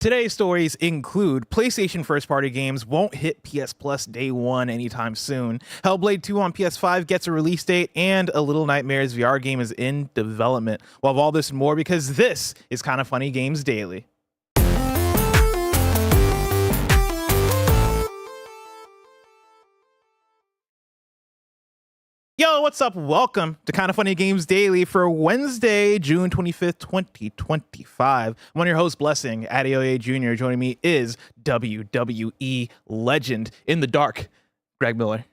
Today's stories include PlayStation first-party games won't hit PS Plus day one anytime soon. Hellblade 2 on PS5 gets a release date, and a Little Nightmares VR game is in development. We'll have all this and more because this is Kinda Funny Games Daily. Yo, what's up? Welcome to Kinda Funny Games Daily for Wednesday, June 25th, 2025. I'm one of your hosts, Blessing, Adeoye Jr. Joining me is WWE legend in the dark, Greg Miller.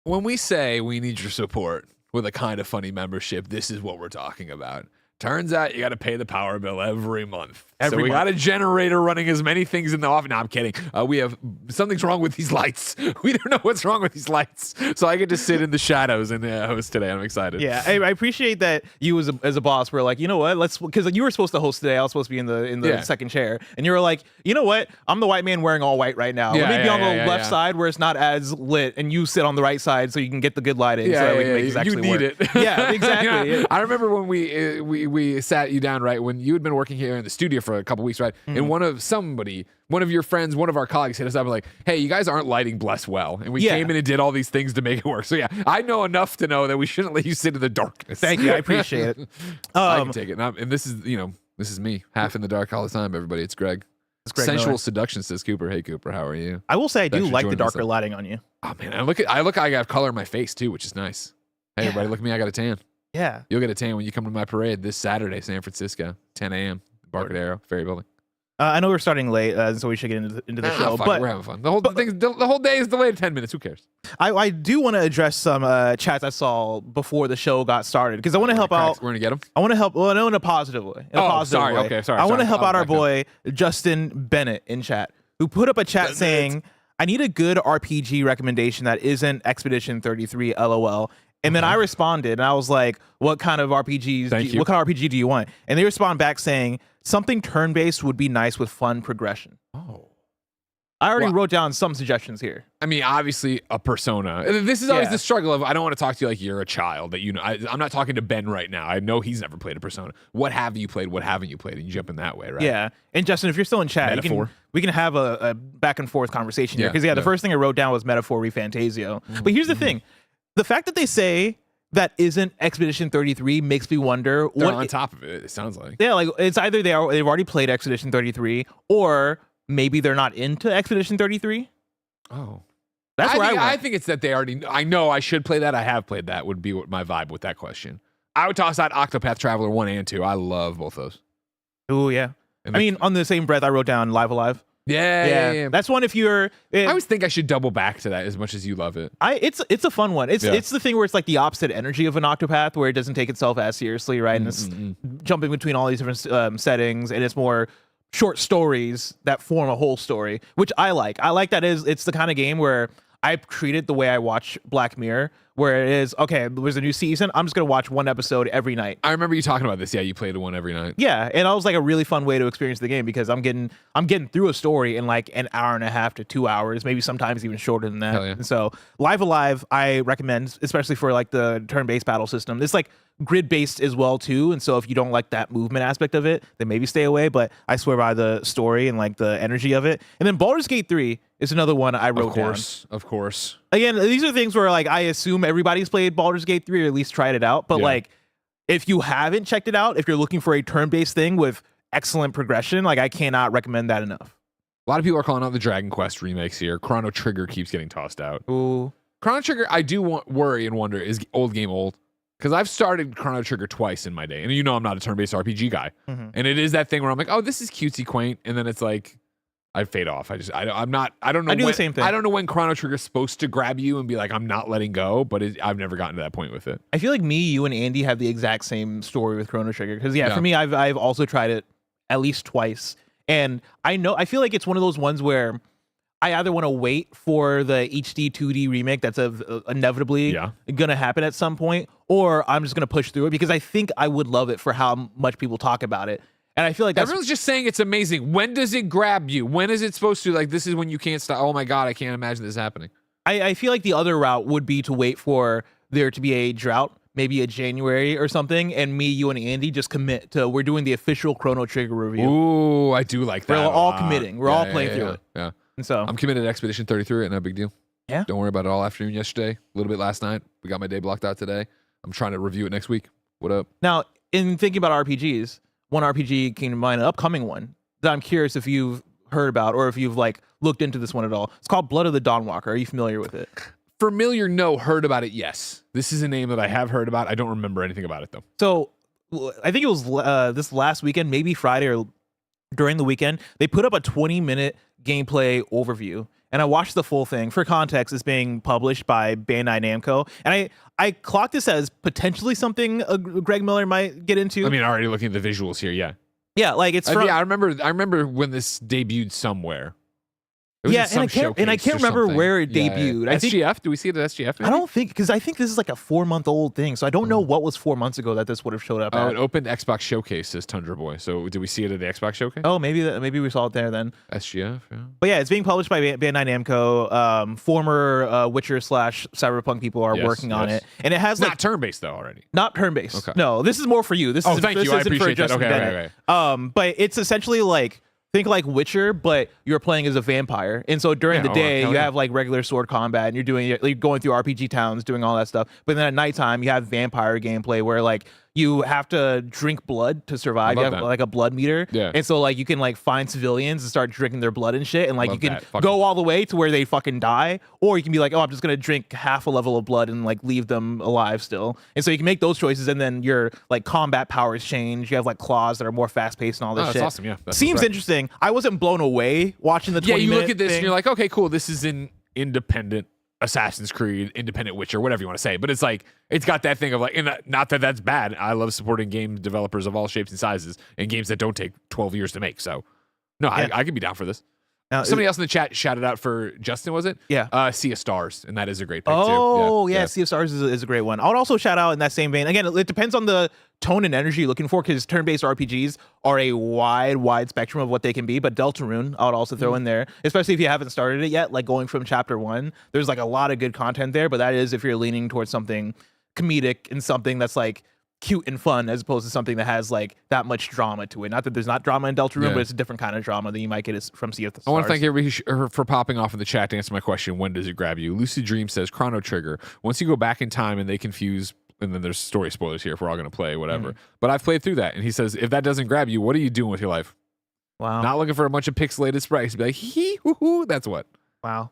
When we say we need your support with a Kinda Funny membership, this is what we're talking about. Turns out you got to pay the power bill every month. So we got a generator running as many things in the office. No, I'm kidding. We have something's wrong with these lights. We don't know what's wrong with these lights. So I get to sit in the shadows and host today. I'm excited. Yeah, I appreciate that you as a boss were like, you know what, let's, because you were supposed to host today. I was supposed to be in the second chair, and you were like, you know what, I'm the white man wearing all white right now. Let me be on the left side where it's not as lit, and you sit on the right side so you can get the good lighting. Yeah, so that we can make this actually you need work. it. Yeah, exactly. Yeah. I remember when we sat you down, right, when you had been working here in the studio for a couple weeks, right? Mm-hmm. And one of your friends, one of our colleagues hit us up and like, hey, you guys aren't lighting Bless well. And we came in and did all these things to make it work. So yeah, I know enough to know that we shouldn't let you sit in the darkness. Thank you. I appreciate it. I can take it. And this is me, half in the dark all the time, everybody. It's Greg. Sensual Miller. Seduction, says Cooper. Hey Cooper, how are you? I will say I do like the darker lighting on you. Oh man, I got color in my face too, which is nice. Hey everybody, look at me, I got a tan. Yeah. You'll get a tan when you come to my parade this Saturday, San Francisco, 10 a.m. Embarcadero Ferry Building. I know we're starting late, so we should get into the show. But we're having fun. The whole day is delayed 10 minutes. Who cares? I do want to address some chats I saw before the show got started because I want to help out. We're gonna get them. I want to help. Well, no, in a positive way. Sorry. Okay, sorry. I want to help out our boy Justin Bennett in chat, who put up a chat saying, "I need a good RPG recommendation that isn't Expedition 33, LOL." And then I responded, and I was like, what kind of RPG do you want? And they respond back saying, something turn-based would be nice with fun progression. Oh. I already wrote down some suggestions here. I mean, obviously, a Persona. This is always the struggle of, I don't want to talk to you like you're a child. That I'm not talking to Ben right now. I know he's never played a Persona. What have you played? What haven't you played? And you jump in that way, right? Yeah. And Justin, if you're still in chat, we can have a back-and-forth conversation here. Because, the first thing I wrote down was Metaphor Refantasio. But here's the thing. The fact that they say that isn't Expedition 33 makes me wonder what on top of it sounds like. Yeah, like it's either they've already played Expedition 33 or maybe they're not into Expedition 33. Oh. I think it's that they already I know I should play that. I have played that would be my vibe with that question. I would toss out Octopath Traveler 1 and 2. I love both those. Oh yeah. I mean, on the same breath I wrote down Live Alive. Yeah. That's one if you're... I always think I should double back to that as much as you love it. It's a fun one. It's the thing where it's like the opposite energy of an Octopath, where it doesn't take itself as seriously, right? And it's jumping between all these different settings, and it's more short stories that form a whole story, which I like. I like that it's the kind of game where I treat it the way I watch Black Mirror, where it is, okay, there's a new season, I'm just going to watch one episode every night. I remember you talking about this. Yeah, you played one every night. Yeah, and it was like a really fun way to experience the game because I'm getting through a story in like an hour and a half to 2 hours, maybe sometimes even shorter than that. Hell yeah. And so Live Alive, I recommend, especially for like the turn-based battle system. It's like grid-based as well too, and so if you don't like that movement aspect of it, then maybe stay away, but I swear by the story and like the energy of it. And then Baldur's Gate 3 is another one I wrote down. Of course. Again, these are things where like I assume everybody's played Baldur's Gate 3 or at least tried it out, but like if you haven't checked it out, if you're looking for a turn-based thing with excellent progression, like I cannot recommend that enough. A lot of people are calling out the Dragon Quest remakes here. Chrono Trigger keeps getting tossed out. Ooh. Chrono Trigger, I do worry and wonder, is old game old? Because I've started Chrono Trigger twice in my day, and you know I'm not a turn-based RPG guy, and it is that thing where I'm like, oh, this is cutesy quaint, and then it's like I fade off. I don't know. I do the same thing. I don't know when Chrono Trigger's supposed to grab you and be like, I'm not letting go, but I've never gotten to that point with it. I feel like me, you, and Andy have the exact same story with Chrono Trigger because for me, I've also tried it at least twice, and I feel like it's one of those ones where I either want to wait for the HD 2D remake that's inevitably going to happen at some point, or I'm just going to push through it because I think I would love it for how much people talk about it. And I feel like everyone's just saying it's amazing. When does it grab you? When is it supposed to? Like, this is when you can't stop. Oh my God, I can't imagine this happening. I feel like the other route would be to wait for there to be a drought, maybe a January or something, and me, you, and Andy just commit to we're doing the official Chrono Trigger review. Ooh, I do like that. We're all committing. We're all playing through it. Yeah. And so I'm committed to Expedition 33 right now. Big deal. Yeah. Don't worry about it all afternoon yesterday. A little bit last night. We got my day blocked out today. I'm trying to review it next week. What up? Now, in thinking about RPGs, one RPG came to mind, an upcoming one that I'm curious if you've heard about or if you've like looked into this one at all. It's called Blood of the Dawnwalker. Are you familiar with it? Familiar, no. Heard about it, yes. This is a name that I have heard about. I don't remember anything about it, though. So I think it was this last weekend, maybe Friday or during the weekend, they put up a 20-minute gameplay overview. And I watched the full thing. For context, it's being published by Bandai Namco. And I clocked this as potentially something Greg Miller might get into. I mean, already looking at the visuals here, yeah. Yeah, like it's from... I remember when this debuted somewhere. Yeah, and I can't remember where it debuted. Yeah. SGF? Do we see it at SGF? Maybe? I don't think, because I think this is like a 4-month-old thing, so I don't know what was 4 months ago that this would have showed up. Oh, it opened Xbox Showcase, says Tundra Boy. So did we see it at the Xbox Showcase? Oh, maybe we saw it there then. SGF, yeah. But yeah, it's being published by Bandai Namco. Former Witcher / Cyberpunk people are working on it, and it has not turn-based though already. Not turn-based. Okay. No, this is more for you. This is thank you. I appreciate that. Okay. But it's essentially like. Think like Witcher, but you're playing as a vampire, and so during the day you have like regular sword combat, and you're going through RPG towns, doing all that stuff. But then at nighttime you have vampire gameplay where like you have to drink blood to survive. You have like a blood meter, and so like you can like find civilians and start drinking their blood and shit, and like you can go all the way to where they fucking die, or you can be like, oh, I'm just gonna drink half a level of blood and like leave them alive still. And so you can make those choices, and then your like combat powers change. You have like claws that are more fast paced and all this shit. That's awesome. Yeah, seems interesting. I wasn't blown away watching the 20 you minute look at this thing. and you're like, okay, cool. This is an independent Assassin's Creed, independent Witcher, whatever you want to say. But it's like, it's got that thing of like, and not that that's bad. I love supporting game developers of all shapes and sizes and games that don't take 12 years to make. So no, I could be down for this. Now, somebody else in the chat shouted out for Justin, was it? Yeah. Sea of Stars, and that is a great pick too. Yeah, Sea of Stars is a great one. I would also shout out in that same vein. Again, it depends on the tone and energy you're looking for, because turn-based RPGs are a wide spectrum of what they can be. But Deltarune, I would also throw in there, especially if you haven't started it yet. Like going from chapter 1, there's like a lot of good content there. But that is if you're leaning towards something comedic and something that's like cute and fun, as opposed to something that has like that much drama to it. Not that there's not drama in Deltarune, but it's a different kind of drama that you might get from Sea of the Stars. I want to thank everybody for popping off in the chat to answer my question. When does it grab you? Lucid Dream says Chrono Trigger. Once you go back in time and they confuse, and then there's story spoilers here if we're all going to play, whatever. But I've played through that, and he says if that doesn't grab you, what are you doing with your life? Wow. Not looking for a bunch of pixelated sprites. Be like, hee hoo hoo. That's what. Wow.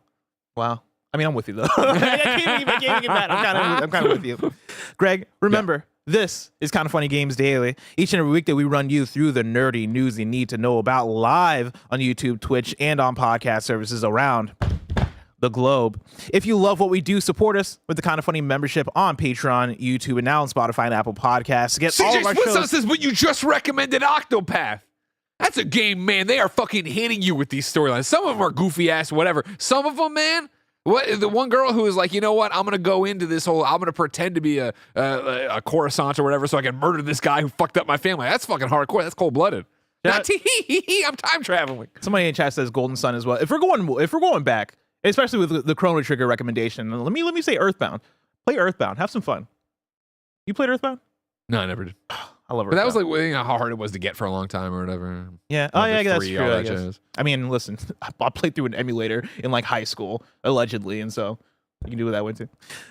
I mean, I'm with you though. I can't even get mad. I'm kind of with you, Greg. Remember. This is Kind of Funny Games Daily. Each and every week that we run you through the nerdy news you need to know about live on YouTube, Twitch, and on podcast services around the globe. If you love what we do, support us with the Kind of Funny membership on Patreon, YouTube, and now on Spotify and Apple Podcasts. Get all of our shows. Says, but you just recommended Octopath. That's a game, man. They are fucking hitting you with these storylines. Some of them are goofy ass, whatever. Some of them, man. What the one girl who is like, you know what? I'm gonna go into this whole. I'm gonna pretend to be a Coruscant or whatever, so I can murder this guy who fucked up my family. That's fucking hardcore. That's cold blooded. Not I'm time traveling. Somebody in chat says Golden Sun as well. If we're going back, especially with the Chrono Trigger recommendation, let me say Earthbound. Play Earthbound. Have some fun. You played Earthbound? No, I never did. I love Earthbound. But that was like how hard it was to get for a long time or whatever. Yeah. Oh yeah, that's true. I mean, listen, I played through an emulator in like high school, allegedly, and so you can do it that way too.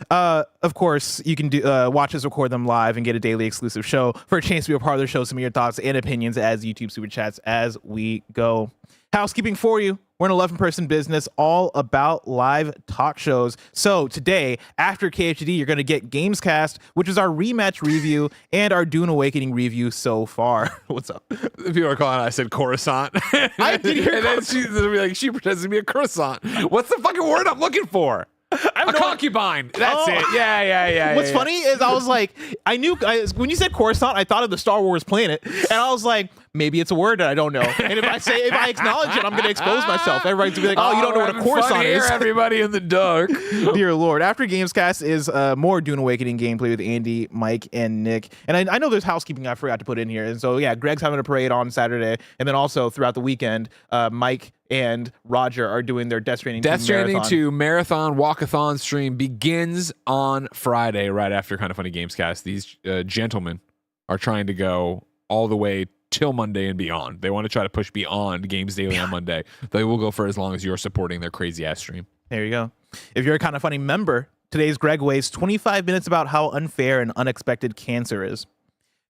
Of course, you can watch us record them live and get a daily exclusive show. For a chance to be a part of the show, some of your thoughts and opinions as YouTube super chats as we go. Housekeeping for you. We're an 11-person business all about live talk shows. So today, after KFGD, you're going to get Gamescast, which is our Rematch review and our Dune Awakening review so far. What's up? People are calling. I said Coruscant. I did hear and then she pretends to be a croissant. What's the fucking word I'm looking for? A concubine. That's it. Yeah. What's funny is I was like, I knew when you said Coruscant, I thought of the Star Wars planet, and I was like, maybe it's a word that I don't know. And if I acknowledge it, I'm going to expose myself. Everybody's going to be like, oh, you don't know what a Coruscant is. Everybody in the dark. Dear Lord. After Gamescast is more Dune Awakening gameplay with Andy, Mike, and Nick. And I know there's housekeeping I forgot to put in here. And so, yeah, Greg's having a parade on Saturday. And then also throughout the weekend, Mike and Roger are doing their Death Stranding 2 Death Stranding marathon. 2 marathon walkathon stream begins on Friday, right after Kind of Funny Gamescast. These gentlemen are trying to go all the way till Monday and beyond. They want to try to push beyond Games Daily on Monday. They will go for as long as you're supporting their crazy ass stream. There you go. If you're a Kind of Funny member, today's Gregway's 25 minutes about how unfair and unexpected cancer is.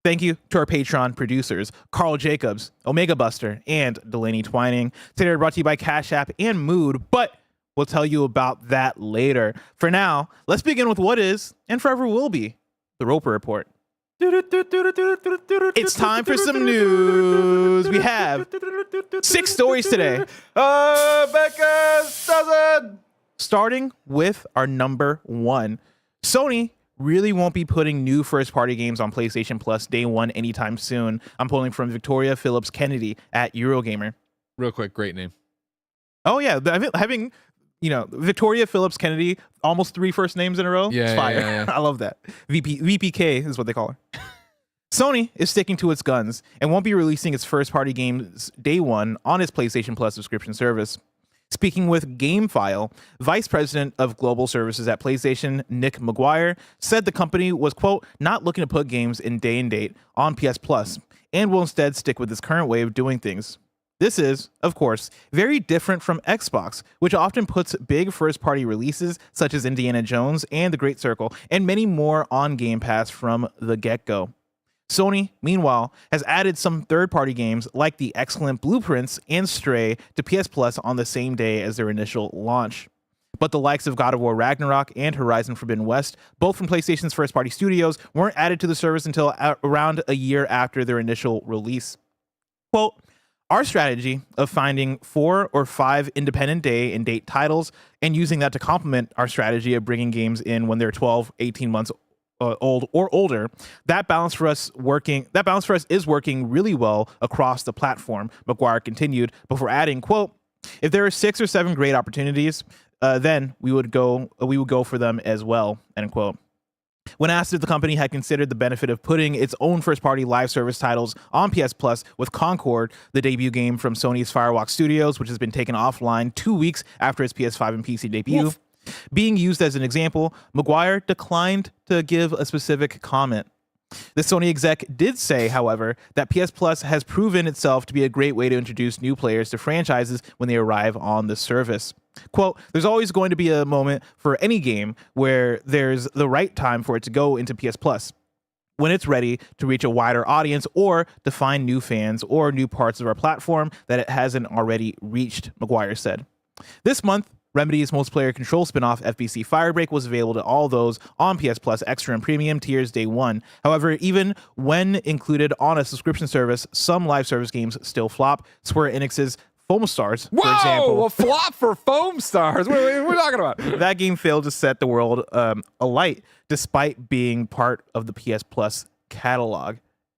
Thank you to our Patreon producers, Carl Jacobs, Omega Buster, and Delaney Twining. Today are brought to you by Cash App and Mood, but we'll tell you about that later. For now, let's begin with what is, and forever will be, the Roper Report. It's time for some news. We have 6 stories today. Starting with our number 1. Sony really won't be putting new first-party games on PlayStation Plus day one anytime soon. I'm pulling from Victoria Phillips Kennedy at Eurogamer. Real quick, great name. Oh, yeah. Having, Victoria Phillips Kennedy, almost 3 first names in a row. Yeah, it's fire. yeah. I love that. VPK is what they call her. Sony is sticking to its guns and won't be releasing its first-party games day one on its PlayStation Plus subscription service. Speaking with GameFile, Vice President of Global Services at PlayStation, Nick McGuire, said the company was, quote, not looking to put games in day and date on PS Plus and will instead stick with its current way of doing things. This is, of course, very different from Xbox, which often puts big first-party releases such as Indiana Jones and The Great Circle and many more on Game Pass from the get-go. Sony, meanwhile, has added some third-party games like the excellent Blueprints and Stray to PS Plus on the same day as their initial launch. But the likes of God of War Ragnarok and Horizon Forbidden West, both from PlayStation's first-party studios, weren't added to the service until around a year after their initial release. Quote, our strategy of finding 4 or 5 independent day and date titles and using that to complement our strategy of bringing games in when they're 12, 18 months old or older, that balance for us is working really well across the platform, McGuire continued before adding, quote, if there are 6 or 7 great opportunities, then we would go for them as well, end quote. When asked if the company had considered the benefit of putting its own first-party live service titles on PS Plus with Concord, the debut game from Sony's Firewalk Studios, which has been taken offline 2 weeks after its PS5 and PC debut, being used as an example, McGuire declined to give a specific comment. The Sony exec did say, however, that PS Plus has proven itself to be a great way to introduce new players to franchises when they arrive on the service. Quote, there's always going to be a moment for any game where there's the right time for it to go into PS Plus, when it's ready to reach a wider audience or to find new fans or new parts of our platform that it hasn't already reached, McGuire said. This month, Remedy's multiplayer control spinoff FBC Firebreak was available to all those on PS Plus Extra and Premium tiers day one. However, even when included on a subscription service, some live service games still flop. Square Enix's Foam Stars, for example. Whoa, a flop for Foam Stars. What are we talking about? That game failed to set the world alight despite being part of the PS Plus catalog.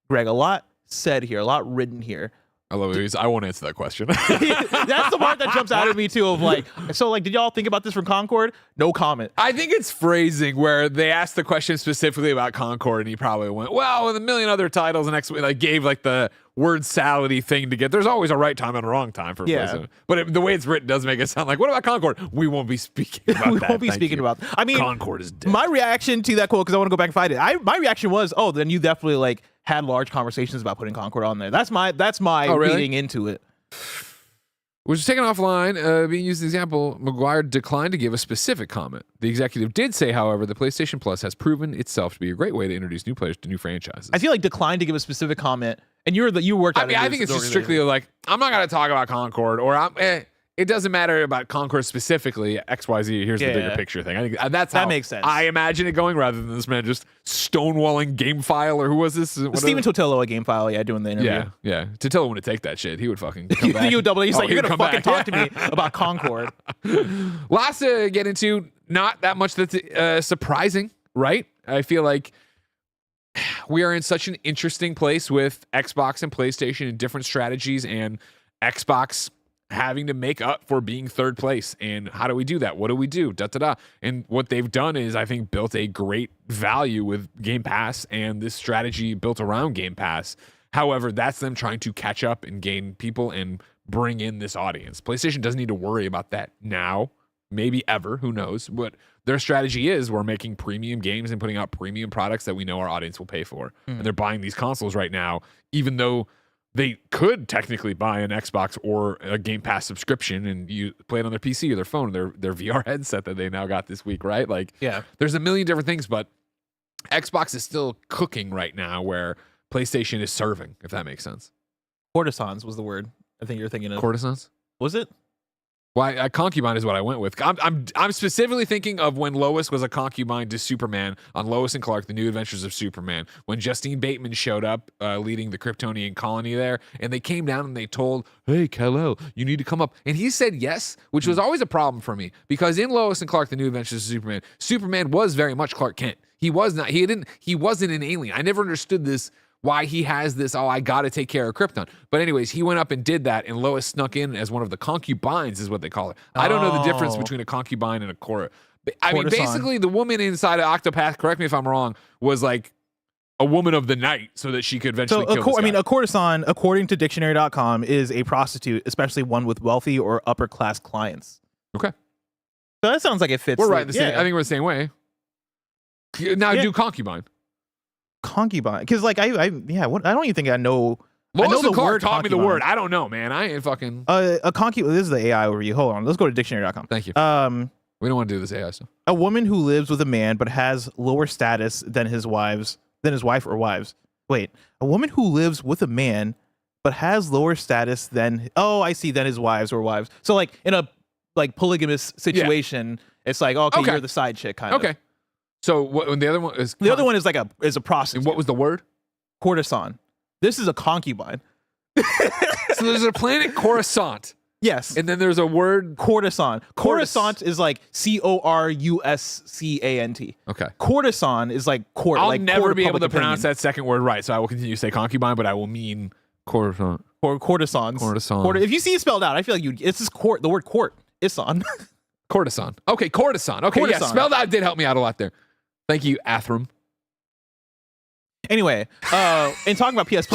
Greg, a lot said here, a lot written here. I love it. I won't answer that question. That's the part that jumps out at me too. Did y'all think about this from Concord? No comment. I think it's phrasing where they asked the question specifically about Concord, and he probably went, "Well, with a million other titles," and next gave the word salady thing to get. There's always a right time and a wrong time for PlayStation. But the way it's written does make it sound like, what about Concord? We won't be speaking about we that. Won't be speaking about. I mean, Concord is dead. My reaction to that quote, because I want to go back and find it. My reaction was, oh, then you definitely had large conversations about putting Concord on there. That's my reading into it. Which is taken offline, being used as an example. McGuire declined to give a specific comment. The executive did say, however, the PlayStation Plus has proven itself to be a great way to introduce new players to new franchises. I feel like declined to give a specific comment, and you worked. I think it's just strictly I'm not going to talk about Concord, or it doesn't matter about Concord specifically. XYZ. Here's the bigger picture thing. I think that's how that makes sense. I imagine it going, rather than this man just stonewalling GameFile, or who was this? Stephen Totillo at GameFile, doing the interview. Yeah. Totillo wouldn't take that shit. He would fucking come back. He's like, you're gonna fucking talk to me about Concord. Lots to get into. Not that much that's surprising, right? I feel like we are in such an interesting place with Xbox and PlayStation and different strategies, and Xbox having to make up for being third place. And how do we do that? What do we do? And what they've done is, I think, built a great value with Game Pass and this strategy built around Game Pass. However, that's them trying to catch up and gain people and bring in this audience. PlayStation doesn't need to worry about that now, maybe ever, who knows. But their strategy is, we're making premium games and putting out premium products that we know our audience will pay for. And they're buying these consoles right now, even though they could technically buy an Xbox or a Game Pass subscription and you play it on their PC or their phone, their VR headset that they now got this week, right? Like, yeah, there's a million different things, but Xbox is still cooking right now where PlayStation is serving, if that makes sense. Courtesans was the word I think you're thinking of. Courtesans? Was it? Well, concubine is what I went with. I'm specifically thinking of when Lois was a concubine to Superman on Lois and Clark: The New Adventures of Superman. When Justine Bateman showed up, leading the Kryptonian colony there, and they came down and they told, "Hey, Kal-El, you need to come up," and he said yes, which was always a problem for me because in Lois and Clark: The New Adventures of Superman, Superman was very much Clark Kent. He wasn't an alien. I never understood this. Why he has this, I got to take care of Krypton. But anyways, he went up and did that, and Lois snuck in as one of the concubines, is what they call it. I don't know the difference between a concubine and a I mean, basically, the woman inside of Octopath, correct me if I'm wrong, was like a woman of the night so that she could eventually kill this guy. I mean, a courtesan, according to dictionary.com, is a prostitute, especially one with wealthy or upper-class clients. Okay. So that sounds like it fits. We're right. I think we're the same way. Now do concubine. Concubine, because like I don't even think I know. Lois and Clark word taught me the concubine. word. I don't know, man. I ain't fucking a concubine. This is the AI overview. Hold on, let's go to dictionary.com. Thank you. We don't want to do this AI stuff. A woman who lives with a man but has lower status than his wife or wives. Wait, a woman who lives with a man but has lower status than than his wives or wives. So like in a polygamous situation, it's like okay, you're the side chick kind of. Okay. So when the other one is the other one is a prostitute. And what was the word? Courtesan. This is a concubine. So there's a planet Coruscant. Yes. And then there's a word courtesan. Coruscant is like Coruscant. Okay. Courtesan is like court. I'll like never court be able to opinion. pronounce that second word right, so I will continue to say concubine, but I will mean courtesan. Or courtesans. Courtesan. If you see it spelled out, I feel like it's just court. The word court is on. Courtesan. Okay, courtesan. Okay, courtesan. Yeah, spelled out did help me out a lot there. Thank you, Athram. Anyway, and talking about PS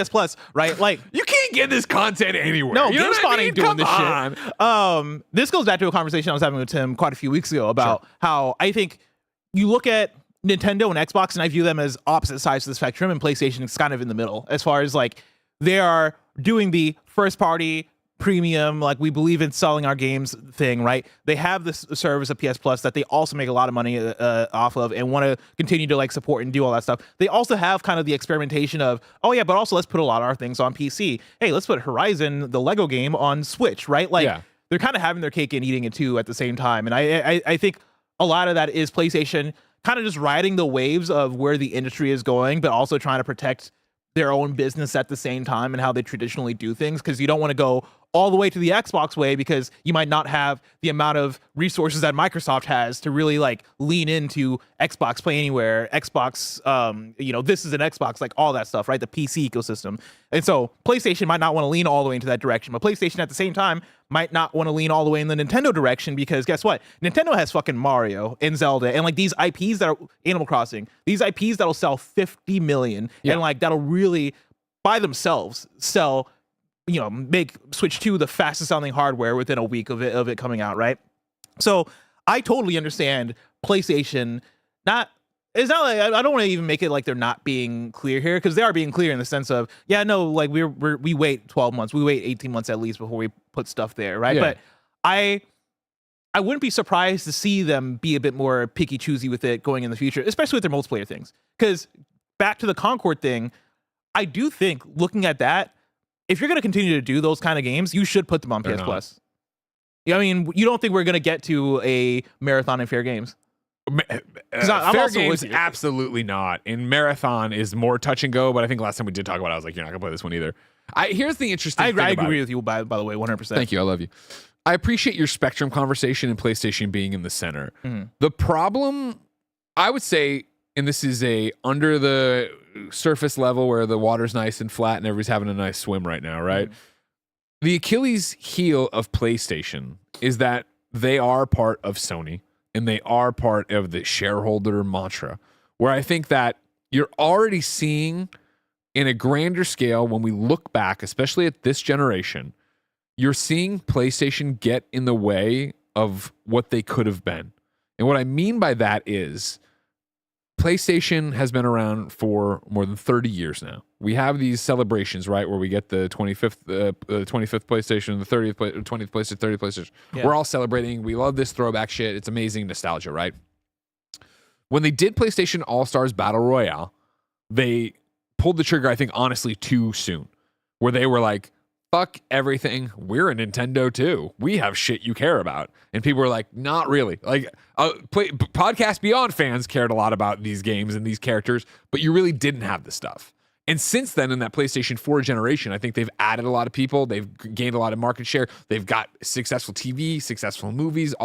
Plus, right? Like you can't get this content anywhere. No, you know GameSpot ain't doing this on. Shit. This goes back to a conversation I was having with Tim quite a few weeks ago about how I think you look at Nintendo and Xbox, and I view them as opposite sides of the spectrum, and PlayStation is kind of in the middle as far as like they are doing the first party premium, like we believe in selling our games thing, right? They have this service of PS Plus that they also make a lot of money off of and want to continue to like support and do all that stuff. They also have kind of the experimentation of, but also let's put a lot of our things on PC. Hey, let's put Horizon, the Lego game, on Switch, right? Like they're kind of having their cake and eating it too at the same time. And I think a lot of that is PlayStation kind of just riding the waves of where the industry is going, but also trying to protect their own business at the same time and how they traditionally do things, because you don't want to go all the way to the Xbox way because you might not have the amount of resources that Microsoft has to really like lean into Xbox Play Anywhere, Xbox, this is an Xbox, like all that stuff, right? The PC ecosystem. And so PlayStation might not want to lean all the way into that direction, but PlayStation at the same time might not want to lean all the way in the Nintendo direction, because guess what? Nintendo has fucking Mario and Zelda and like these IPs that are Animal Crossing, these IPs that'll sell 50 million and like that'll really by themselves sell, make Switch 2 the fastest selling hardware within a week of it coming out, right? So I totally understand PlayStation it's not like I don't want to even make it like they're not being clear here, because they are being clear in the sense of like we wait 12 months, we wait 18 months at least before we put stuff there, right? But I wouldn't be surprised to see them be a bit more picky choosy with it going in the future, especially with their multiplayer things. Because back to the Concord thing, I do think looking at that, if you're going to continue to do those kind of games, you should put them on PS Plus. I mean, you don't think we're going to get to a marathon and fair games? Fair games, absolutely not. And marathon is more touch and go, but I think last time we did talk about it, I was like, you're not going to play this one either. Here's the interesting thing. I agree with you, by the way, 100%. Thank you. I love you. I appreciate your Spectrum conversation and PlayStation being in the center. Mm-hmm. The problem, I would say, and this is a under the surface level where the water's nice and flat and everybody's having a nice swim right now, right? The Achilles heel of PlayStation is that they are part of Sony and they are part of the shareholder mantra, where I think that you're already seeing in a grander scale, when we look back, especially at this generation, you're seeing PlayStation get in the way of what they could have been. And what I mean by that is PlayStation has been around for more than 30 years now. We have these celebrations, right, where we get the 25th PlayStation, the 20th PlayStation, 30th PlayStation. Yeah. We're all celebrating. We love this throwback shit. It's amazing nostalgia, right? When they did PlayStation All-Stars Battle Royale, they pulled the trigger, I think, honestly, too soon, where they were like, fuck everything. We're a Nintendo too. We have shit you care about. And people were like, not really. Like, Podcast Beyond fans cared a lot about these games and these characters, but you really didn't have the stuff. And since then, in that PlayStation 4 generation, I think they've added a lot of people. They've gained a lot of market share. They've got successful TV, successful movies,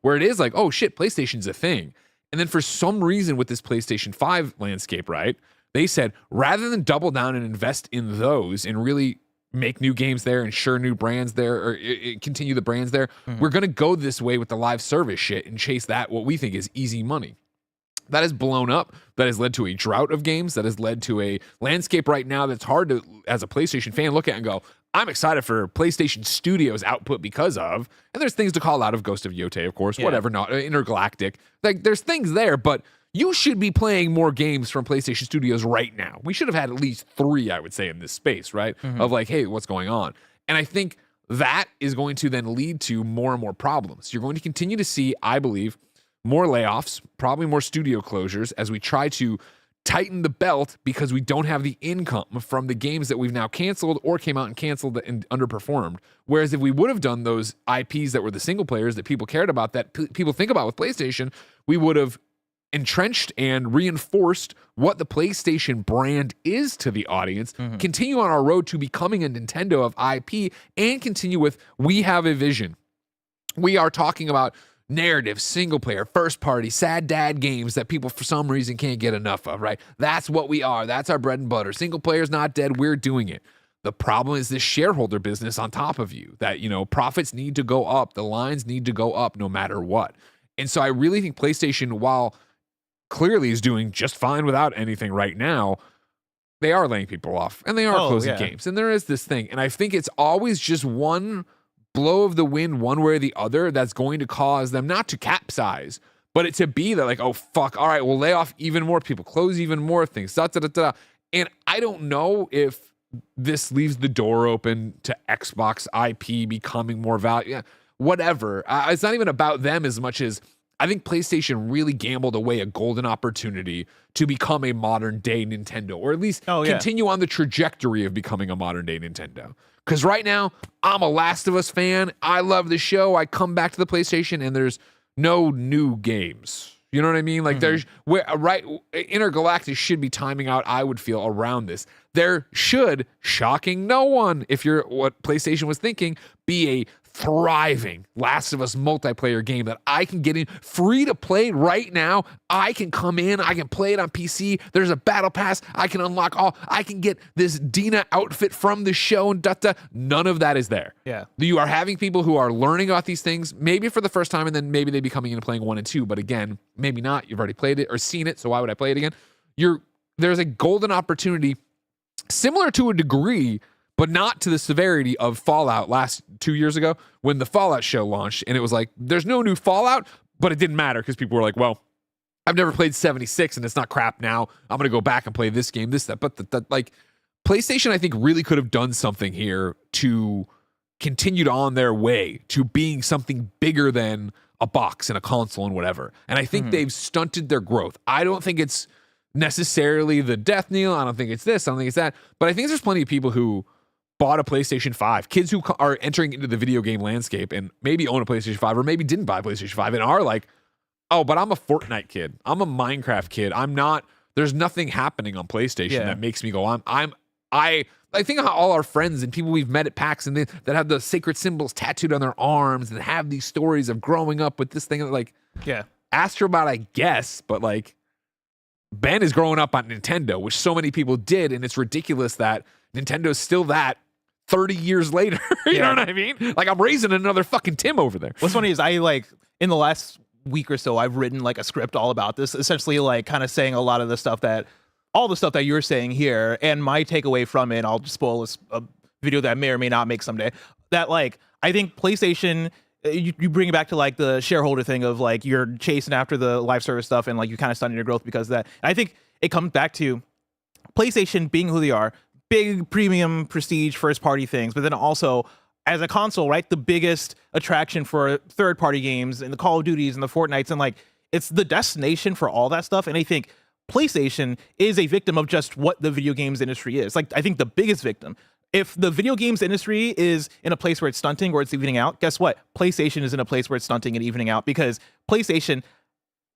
where it is like, oh shit, PlayStation's a thing. And then for some reason with this PlayStation 5 landscape, right, they said, rather than double down and invest in those and really make new games there, ensure new brands there, or continue the brands there, we're going to go this way with the live service shit and chase that, what we think is easy money. That has blown up. That has led to a drought of games. That has led to a landscape right now that's hard to, as a PlayStation fan, look at and go, I'm excited for PlayStation Studios output because of, and there's things to call out of Ghost of Yotei, of course, whatever, not Intergalactic. Like, there's things there, but you should be playing more games from PlayStation Studios right now. We should have had at least 3, I would say, in this space, right? Of like, hey, what's going on? And I think that is going to then lead to more and more problems. You're going to continue to see, I believe, more layoffs, probably more studio closures as we try to tighten the belt because we don't have the income from the games that we've now canceled or came out and canceled and underperformed. Whereas if we would have done those IPs that were the single players that people cared about, that people think about with PlayStation, we would have entrenched and reinforced what the PlayStation brand is to the audience, continue on our road to becoming a Nintendo of IP, and continue with, we have a vision. We are talking about narrative, single player, first party, sad dad games that people for some reason can't get enough of, right? That's what we are. That's our bread and butter. Single player's not dead. We're doing it. The problem is this shareholder business on top of you that, you know, profits need to go up. The lines need to go up no matter what. And so I really think PlayStation, while clearly is doing just fine without anything right now, they are laying people off and they are closing games. And there is this thing. And I think it's always just one blow of the wind one way or the other that's going to cause them not to capsize, but it to be that like, oh, fuck, all right, we'll lay off even more people, close even more things, And I don't know if this leaves the door open to Xbox IP becoming more valuable. Yeah, whatever. It's not even about them as much as I think PlayStation really gambled away a golden opportunity to become a modern day Nintendo, or at least continue on the trajectory of becoming a modern day Nintendo. Because right now, I'm a Last of Us fan. I love the show. I come back to the PlayStation and there's no new games. You know what I mean? Like there's Intergalactic should be timing out, I would feel, around this. There should, shocking no one, if you're what PlayStation was thinking, be a thriving Last of Us multiplayer game that I can get in free to play right now. I can come in, I can play it on PC. There's a battle pass. I can unlock all. I can get this Dina outfit from the show and None of that is there. Yeah. You are having people who are learning about these things, maybe for the first time, and then maybe they be coming in and playing 1 and 2. But again, maybe not. You've already played it or seen it, so why would I play it again? There's a golden opportunity, similar to a degree, but not to the severity of Fallout 2 years ago when the Fallout show launched. And it was like, there's no new Fallout, but it didn't matter because people were like, well, I've never played 76 and it's not crap now. I'm going to go back and play this game, this, that. But like PlayStation, I think, really could have done something here to continue on their way to being something bigger than a box and a console and whatever. And I think they've stunted their growth. I don't think it's necessarily the death knell. I don't think it's this. I don't think it's that. But I think there's plenty of people who bought a PlayStation 5, kids who are entering into the video game landscape and maybe own a PlayStation 5 or maybe didn't buy a PlayStation 5 and are like, oh, but I'm a Fortnite kid. I'm a Minecraft kid. There's nothing happening on PlayStation that makes me go, I think of all our friends and people we've met at PAX and that have the sacred symbols tattooed on their arms and have these stories of growing up with this thing. Like, Astrobot, I guess, but like, Ben is growing up on Nintendo, which so many people did, and it's ridiculous that Nintendo's still that 30 years later. You know what I mean? Like, I'm raising another fucking Tim over there. What's funny is I, like, in the last week or so, I've written, like, a script all about this, essentially, like, kind of saying a lot of the stuff that, all the stuff that you're saying here, and my takeaway from it, I'll just spoil a video that I may or may not make someday, that, like, I think PlayStation, you bring it back to, like, the shareholder thing of, like, you're chasing after the live service stuff, and, like, you kind of stunning your growth because of that. And I think it comes back to PlayStation being who they are, big premium prestige first party things, but then also as a console, right, the biggest attraction for third party games and the Call of Duties and the Fortnites, and like it's the destination for all that stuff. And I think PlayStation is a victim of just what the video games industry is. Like, I think the biggest victim. If the video games industry is in a place where it's stunting or it's evening out, guess what? PlayStation is in a place where it's stunting and evening out, because PlayStation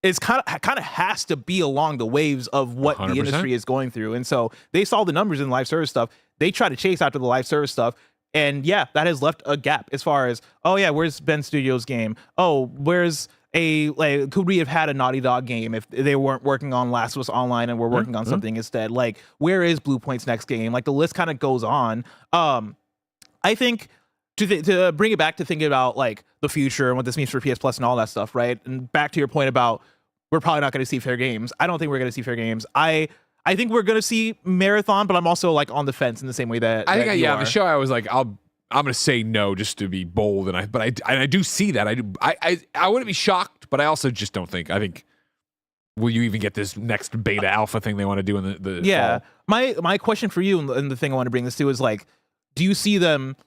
is kind of has to be along the waves of what 100%. The industry is going through. And so they saw the numbers in live service stuff. They try to chase after the live service stuff. And yeah, that has left a gap as far as, oh yeah, where's Ben Studios' game? Oh, where's could we have had a Naughty Dog game if they weren't working on Last of Us Online and we're working on something instead? Like, where is Blue Point's next game? Like, the list kind of goes on. I think to bring it back to thinking about like the future and what this means for PS Plus and all that stuff, right? And back to your point about we're probably not going to see fair games. I don't think we're going to see fair games. I think we're going to see Marathon, but I'm also like on the fence in the same way that I think on the show I was like I'm going to say no just to be bold, and I do see that. I wouldn't be shocked, but I also just don't think. I think will you even get this next beta alpha thing they want to do in the yeah. fall? My question for you, and the thing I want to bring this to is like, do you see them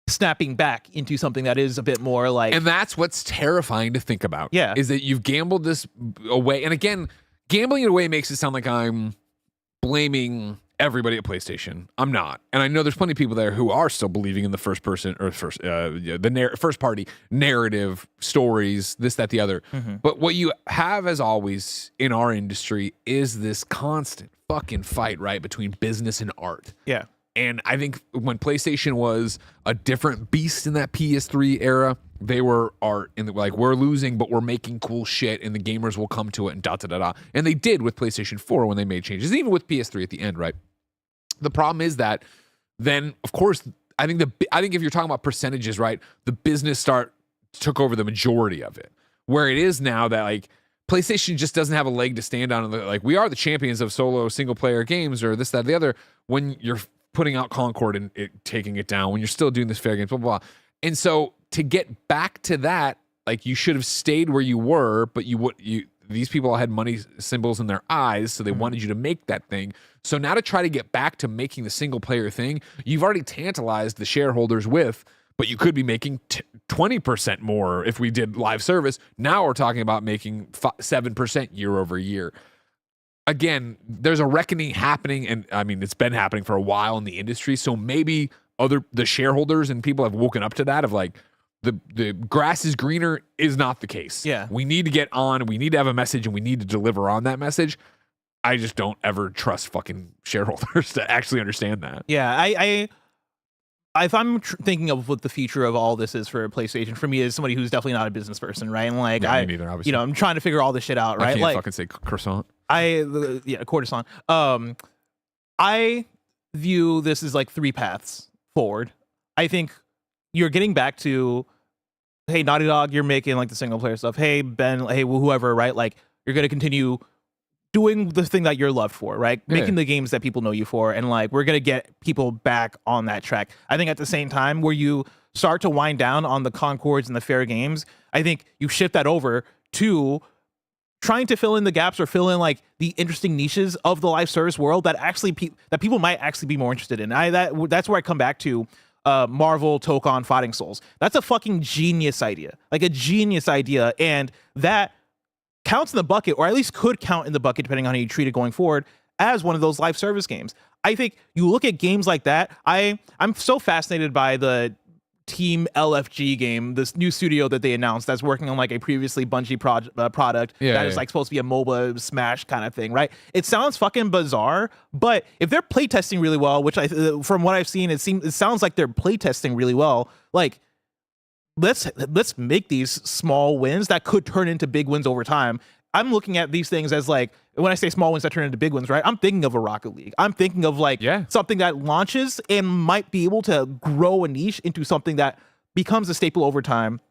snapping back into something that is a bit more like, and that's what's terrifying to think about. Yeah, is that you've gambled this away, and again, gambling it away makes it sound like I'm blaming everybody at PlayStation. I'm not, and I know there's plenty of people there who are still believing in the first party narrative stories, this, that, the other. But what you have, as always in our industry, is this constant fucking fight, right, between business and art. Yeah. And I think when PlayStation was a different beast in that PS3 era, they were art and like, we're losing, but we're making cool shit and the gamers will come to it and da-da-da-da. And they did with PlayStation 4 when they made changes, even with PS3 at the end, right? The problem is that then, of course, I think if you're talking about percentages, right, the business took over the majority of it. Where it is now that like PlayStation just doesn't have a leg to stand on. Like, we are the champions of solo single player games or this, that, the other, when you're putting out Concord and taking it down, when you're still doing this fair games, blah, blah, blah. And so to get back to that, like, you should have stayed where you were, but these people had money symbols in their eyes, so they wanted you to make that thing. So now to try to get back to making the single player thing, you've already tantalized the shareholders with, but you could be making 20% more if we did live service. Now we're talking about making 7% year over year. Again, there's a reckoning happening, and I mean, it's been happening for a while in the industry. So maybe the shareholders and people have woken up to that of like, the grass is greener is not the case. Yeah. We need to get on, we need to have a message, and we need to deliver on that message. I just don't ever trust fucking shareholders to actually understand that. Yeah, if I'm thinking of what the future of all this is for PlayStation, for me as somebody who's definitely not a business person, right? And like, me neither, obviously. I'm trying to figure all this shit out, right? I can't like, fucking say croissant. Courtesan. I view this as like three paths forward. I think you're getting back to, hey, Naughty Dog, you're making like the single player stuff. Hey, Ben, hey, whoever, right? Like, you're going to continue doing the thing that you're loved for, right? Yeah. Making the games that people know you for. And like, we're going to get people back on that track. I think at the same time where you start to wind down on the Concords and the fair games, I think you shift that over to trying to fill in the gaps or fill in like the interesting niches of the live service world that actually that people might actually be more interested in. That's where I come back to Marvel Tokon Fighting Souls. That's a fucking genius idea, like a genius idea, and that counts in the bucket, or at least could count in the bucket depending on how you treat it going forward, as one of those live service games. I think you look at games like that. I'm so fascinated by the Team LFG game, this new studio that they announced that's working on like a previously Bungie product that is like supposed to be a MOBA Smash kind of thing, right? It sounds fucking bizarre, but if they're playtesting really well, which from what I've seen, it sounds like they're playtesting really well. Like, let's make these small wins that could turn into big wins over time. I'm looking at these things as like, when I say small ones that turn into big ones, right? I'm thinking of a Rocket League. I'm thinking of like something that launches and might be able to grow a niche into something that becomes a staple over time.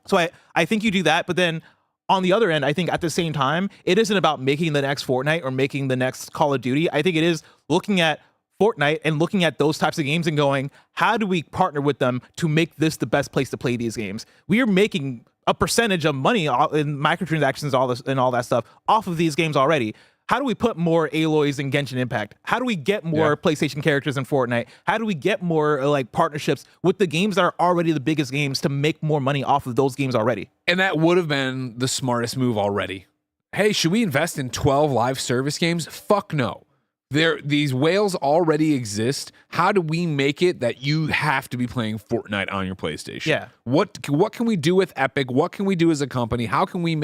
So I think you do that, but then on the other end, I think at the same time, it isn't about making the next Fortnite or making the next Call of Duty. I think it is looking at Fortnite and looking at those types of games and going, how do we partner with them to make this the best place to play these games? We are making a percentage of money in microtransactions, all this and all that stuff off of these games already. How do we put more Aloys in Genshin Impact? How do we get more PlayStation characters in Fortnite? How do we get more like partnerships with the games that are already the biggest games to make more money off of those games already? And that would have been the smartest move already. Hey, should we invest in 12 live service games? Fuck no. These whales already exist. How do we make it that you have to be playing Fortnite on your PlayStation? Yeah. What can we do with Epic? What can we do as a company? How can we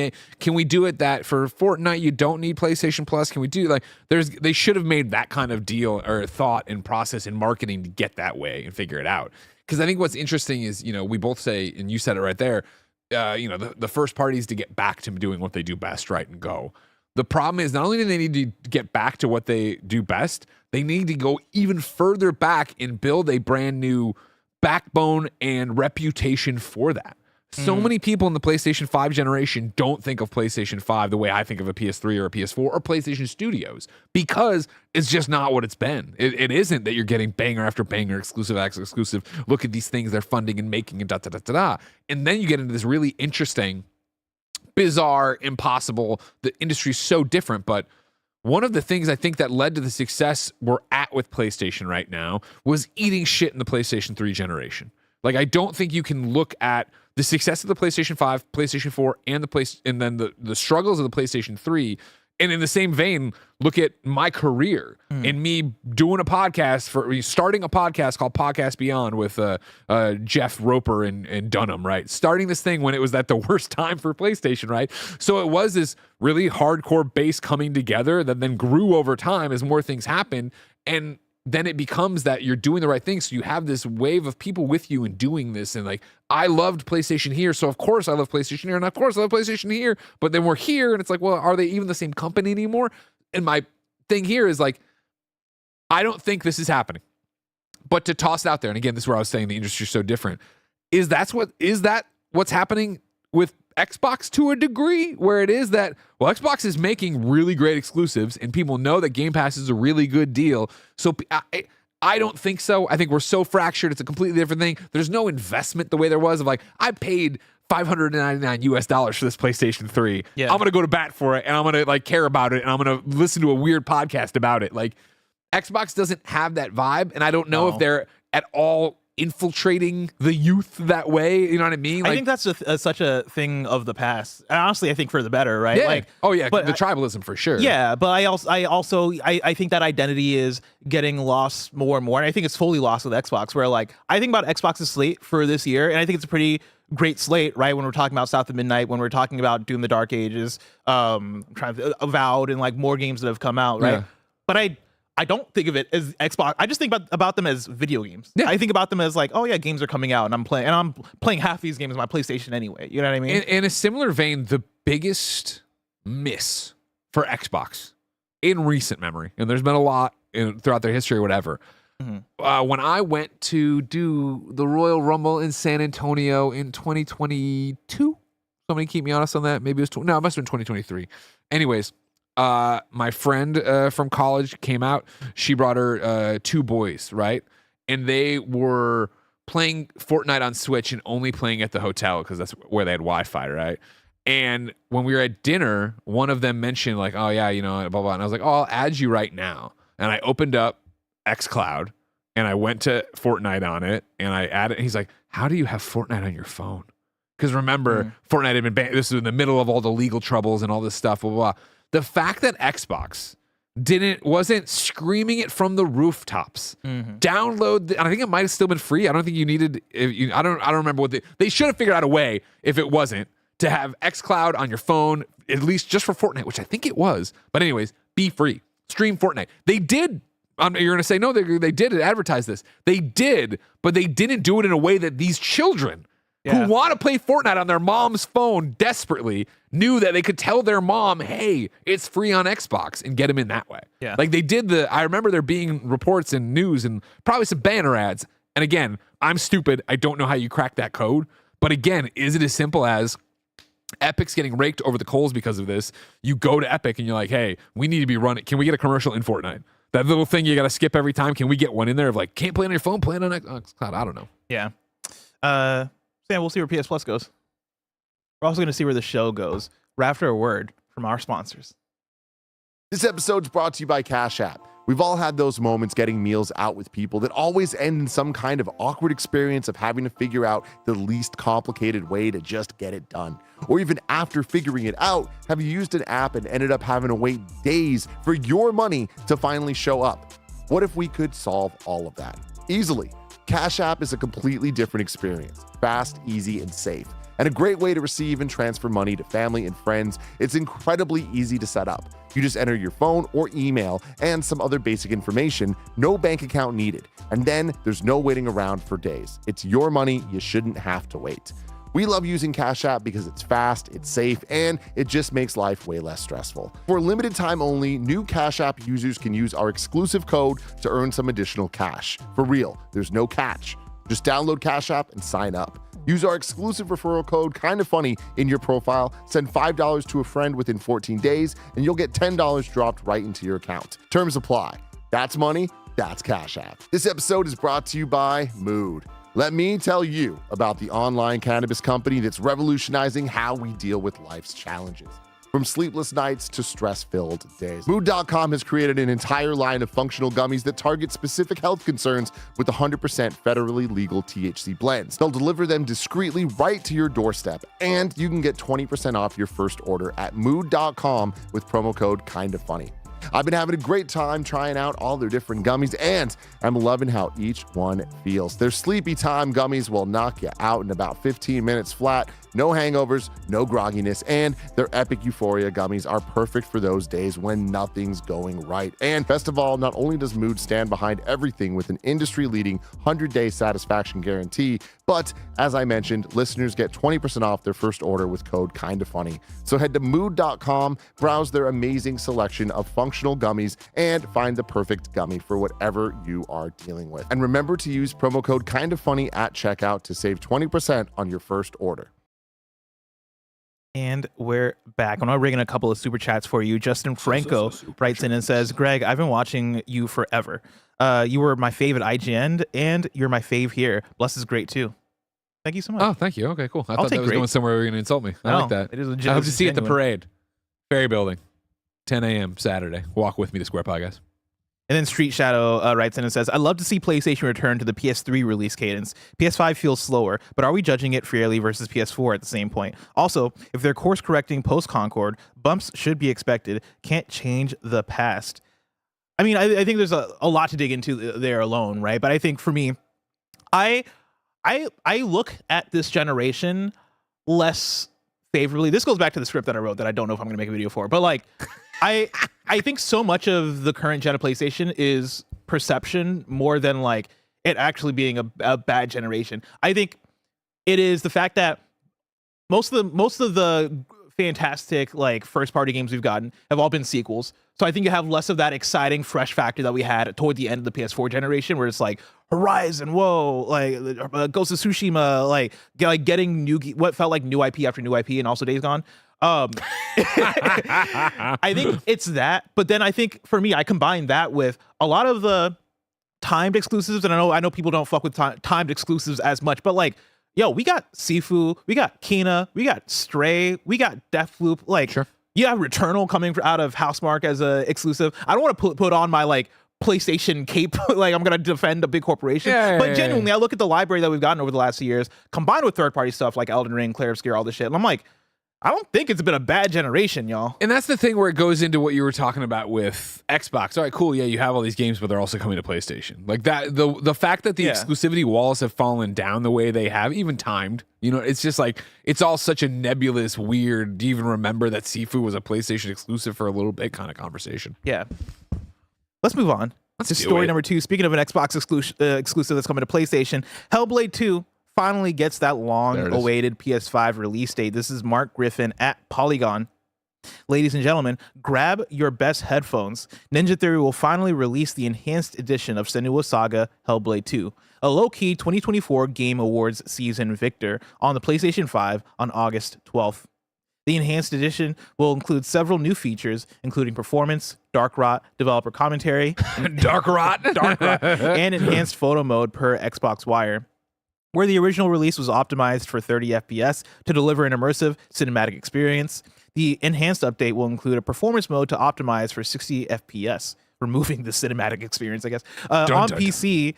do it that for Fortnite you don't need PlayStation Plus? Can we do like they should have made that kind of deal or thought and process in marketing to get that way and figure it out. Because I think what's interesting is, we both say, and you said it right there, the first parties to get back to doing what they do best, right, and go. The problem is not only do they need to get back to what they do best, they need to go even further back and build a brand new backbone and reputation for that. So many people in the PlayStation 5 generation don't think of PlayStation 5 the way I think of a PS3 or a PS4 or PlayStation Studios, because it's just not what it's been. It isn't that you're getting banger after banger, exclusive access, exclusive. Look at these things they're funding and making and da-da-da-da-da. And then you get into this really interesting, bizarre, impossible. The industry's so different, but one of the things I think that led to the success we're at with PlayStation right now was eating shit in the PlayStation 3 generation. Like, I don't think you can look at the success of the PlayStation 5, PlayStation 4, and then the struggles of the PlayStation 3, and in the same vein, look at my career and me doing a podcast starting a podcast called Podcast Beyond with Jeff Roper and Dunham, right? Starting this thing when it was at the worst time for PlayStation, right? So it was this really hardcore base coming together that then grew over time as more things happened, and then it becomes that you're doing the right thing. So you have this wave of people with you and doing this. And like, I loved PlayStation here, so of course I love PlayStation here. And of course I love PlayStation here. But then we're here and it's like, well, are they even the same company anymore? And my thing here is like, I don't think this is happening. But to toss it out there, and again, this is where I was saying the industry's so different. Is that what's happening with Xbox to a degree, where it is that, well, Xbox is making really great exclusives and people know that Game Pass is a really good deal. So I don't think so. I think we're so fractured. It's a completely different thing. There's no investment the way there was of like, I paid $599 for this PlayStation 3. Yeah. I'm going to go to bat for it and I'm going to like care about it and I'm going to listen to a weird podcast about it. Like, Xbox doesn't have that vibe, and I don't know if they're at all infiltrating the youth that way. You know what I mean? Like, I think that's such a thing of the past. And honestly, I think for the better, right? Yeah. Like, but the tribalism for sure. Yeah, but I also think that identity is getting lost more and more, and I think it's fully lost with Xbox. Where like, I think about Xbox's slate for this year, and I think it's a pretty great slate, right? When we're talking about South of Midnight, when we're talking about Doom: The Dark Ages, Avowed, and like more games that have come out, right? Yeah. But I don't think of it as Xbox. I just think about them as video games. Yeah. I think about them as like, oh yeah, games are coming out and I'm playing half these games on my PlayStation anyway. You know what I mean? In a similar vein, the biggest miss for Xbox in recent memory, and there's been a lot throughout their history or whatever. Mm-hmm. When I went to do the Royal Rumble in San Antonio in 2022, somebody keep me honest on that. Maybe it was, it must have been 2023. Anyways, my friend from college came out. She brought her two boys, right? And they were playing Fortnite on Switch and only playing at the hotel because that's where they had Wi-Fi, right? And when we were at dinner, one of them mentioned like, oh yeah, blah, blah. And I was like, oh, I'll add you right now. And I opened up xCloud and I went to Fortnite on it and I added, and he's like, how do you have Fortnite on your phone? Because remember, Fortnite had been banned. This was in the middle of all the legal troubles and all this stuff, blah, blah, blah. The fact that Xbox wasn't screaming it from the rooftops. Download, and I think it might have still been free. I don't think you needed. I don't remember what they should have figured out a way if it wasn't to have xCloud on your phone, at least just for Fortnite, which I think it was. But anyways, be free, stream Fortnite. They did. You're going to say no. They did advertise this. They did, but they didn't do it in a way that these children who want to play Fortnite on their mom's phone desperately knew that they could tell their mom, hey, it's free on Xbox, and get them in that way. Yeah. Like they did I remember there being reports and news and probably some banner ads. And again, I'm stupid. I don't know how you crack that code. But again, is it as simple as Epic's getting raked over the coals because of this? You go to Epic and you're like, hey, we need to be running. Can we get a commercial in Fortnite? That little thing you got to skip every time. Can we get one in there of like, can't play on your phone, play it on Xbox? I don't know. Yeah. Sam, we'll see where PS Plus goes. We're also going to see where the show goes. Right after a word from our sponsors. This episode's brought to you by Cash App. We've all had those moments getting meals out with people that always end in some kind of awkward experience of having to figure out the least complicated way to just get it done. Or even after figuring it out, have you used an app and ended up having to wait days for your money to finally show up? What if we could solve all of that easily? Cash App is a completely different experience, fast, easy, and safe, and a great way to receive and transfer money to family and friends. It's incredibly easy to set up. You just enter your phone or email and some other basic information, no bank account needed, and then there's no waiting around for days. It's your money, you shouldn't have to wait. We love using Cash App because it's fast, it's safe, and it just makes life way less stressful. For a limited time only, new Cash App users can use our exclusive code to earn some additional cash. For real, there's no catch. Just download Cash App and sign up. Use our exclusive referral code, Kinda Funny, in your profile. Send $5 to a friend within 14 days, and you'll get $10 dropped right into your account. Terms apply. That's money. That's Cash App. This episode is brought to you by Mood. Let me tell you about the online cannabis company that's revolutionizing how we deal with life's challenges. From sleepless nights to stress-filled days. Mood.com has created an entire line of functional gummies that target specific health concerns with 100% federally legal THC blends. They'll deliver them discreetly right to your doorstep, and you can get 20% off your first order at Mood.com with promo code Kinda Funny. I've been having a great time trying out all their different gummies, and I'm loving how each one feels. Their Sleepy Time gummies will knock you out in about 15 minutes flat. No hangovers, no grogginess, and their Epic Euphoria gummies are perfect for those days when nothing's going right. And best of all, not only does Mood stand behind everything with an industry-leading 100-day satisfaction guarantee, but as I mentioned, listeners get 20% off their first order with code Kinda Funny. So head to Mood.com, browse their amazing selection of functional gummies, and find the perfect gummy for whatever you are dealing with. And remember to use promo code Kinda Funny at checkout to save 20% on your first order. And we're back. I'm rigging a couple of super chats for you. Justin Franco writes in and says, Greg, I've been watching you forever. You were my fave at IGN, and you're my fave here. Bless is great too. Thank you so much. Oh, thank you. Okay, cool. I thought that was going somewhere where you were going to insult me. I like that. It is legit. I hope to see you at the parade. Ferry Building, 10 a.m. Saturday. Walk with me to Square Pie, guys. And then Street Shadow writes in and says, I'd love to see PlayStation return to the PS3 release cadence. PS5 feels slower, but are we judging it fairly versus PS4 at the same point? Also, if they're course correcting post-Concord, bumps should be expected. Can't change the past. I mean, I think there's a lot to dig into there alone, right? But I think for me, I look at this generation less favorably. This goes back to the script that I wrote that I don't know if I'm going to make a video for, but like, I think so much of the current gen of PlayStation is perception more than like it actually being a bad generation. I think it is the fact that most of the fantastic like first party games we've gotten have all been sequels. So I think you have less of that exciting fresh factor that we had toward the end of the PS4 generation, where it's like Horizon, whoa, like Ghost of Tsushima, like getting what felt like new IP after new IP, and also Days Gone. I think it's that, but then I think for me, I combine that with a lot of the timed exclusives, and I know people don't fuck with timed exclusives as much, but like, yo, we got Sifu, we got Kena, we got Stray, we got Deathloop, like, sure. You have Returnal coming out of Housemarque as a exclusive. I don't want to put on my like PlayStation cape, like I'm gonna defend a big corporation. But genuinely, I look at the library that we've gotten over the last few years, combined with third-party stuff like Elden Ring, Clair Obscur, all this shit, and I'm like, I don't think it's been a bad generation, y'all. And that's the thing where it goes into what you were talking about with Xbox. All right, cool. Yeah, you have all these games, but they're also coming to PlayStation. Like that, the fact that the exclusivity walls have fallen down the way they have, even timed, you know, it's just like, it's all such a nebulous, weird, do you even remember that Sifu was a PlayStation exclusive for a little bit kind of conversation? Yeah. Let's move on. Let's do story number 2. Speaking of an Xbox exclusive that's coming to PlayStation, Hellblade 2 finally gets that long-awaited PS5 release date. This is Marc Griffin at Polygon. Ladies and gentlemen, grab your best headphones. Ninja Theory will finally release the enhanced edition of Senua's Saga Hellblade 2, a low-key 2024 Game Awards season victor, on the PlayStation 5 on August 12th. The enhanced edition will include several new features, including performance, dark rot, developer commentary, dark rot, and enhanced photo mode per Xbox Wire. Where the original release was optimized for 30 FPS to deliver an immersive cinematic experience, the enhanced update will include a performance mode to optimize for 60 FPS, removing the cinematic experience, I guess. On PC,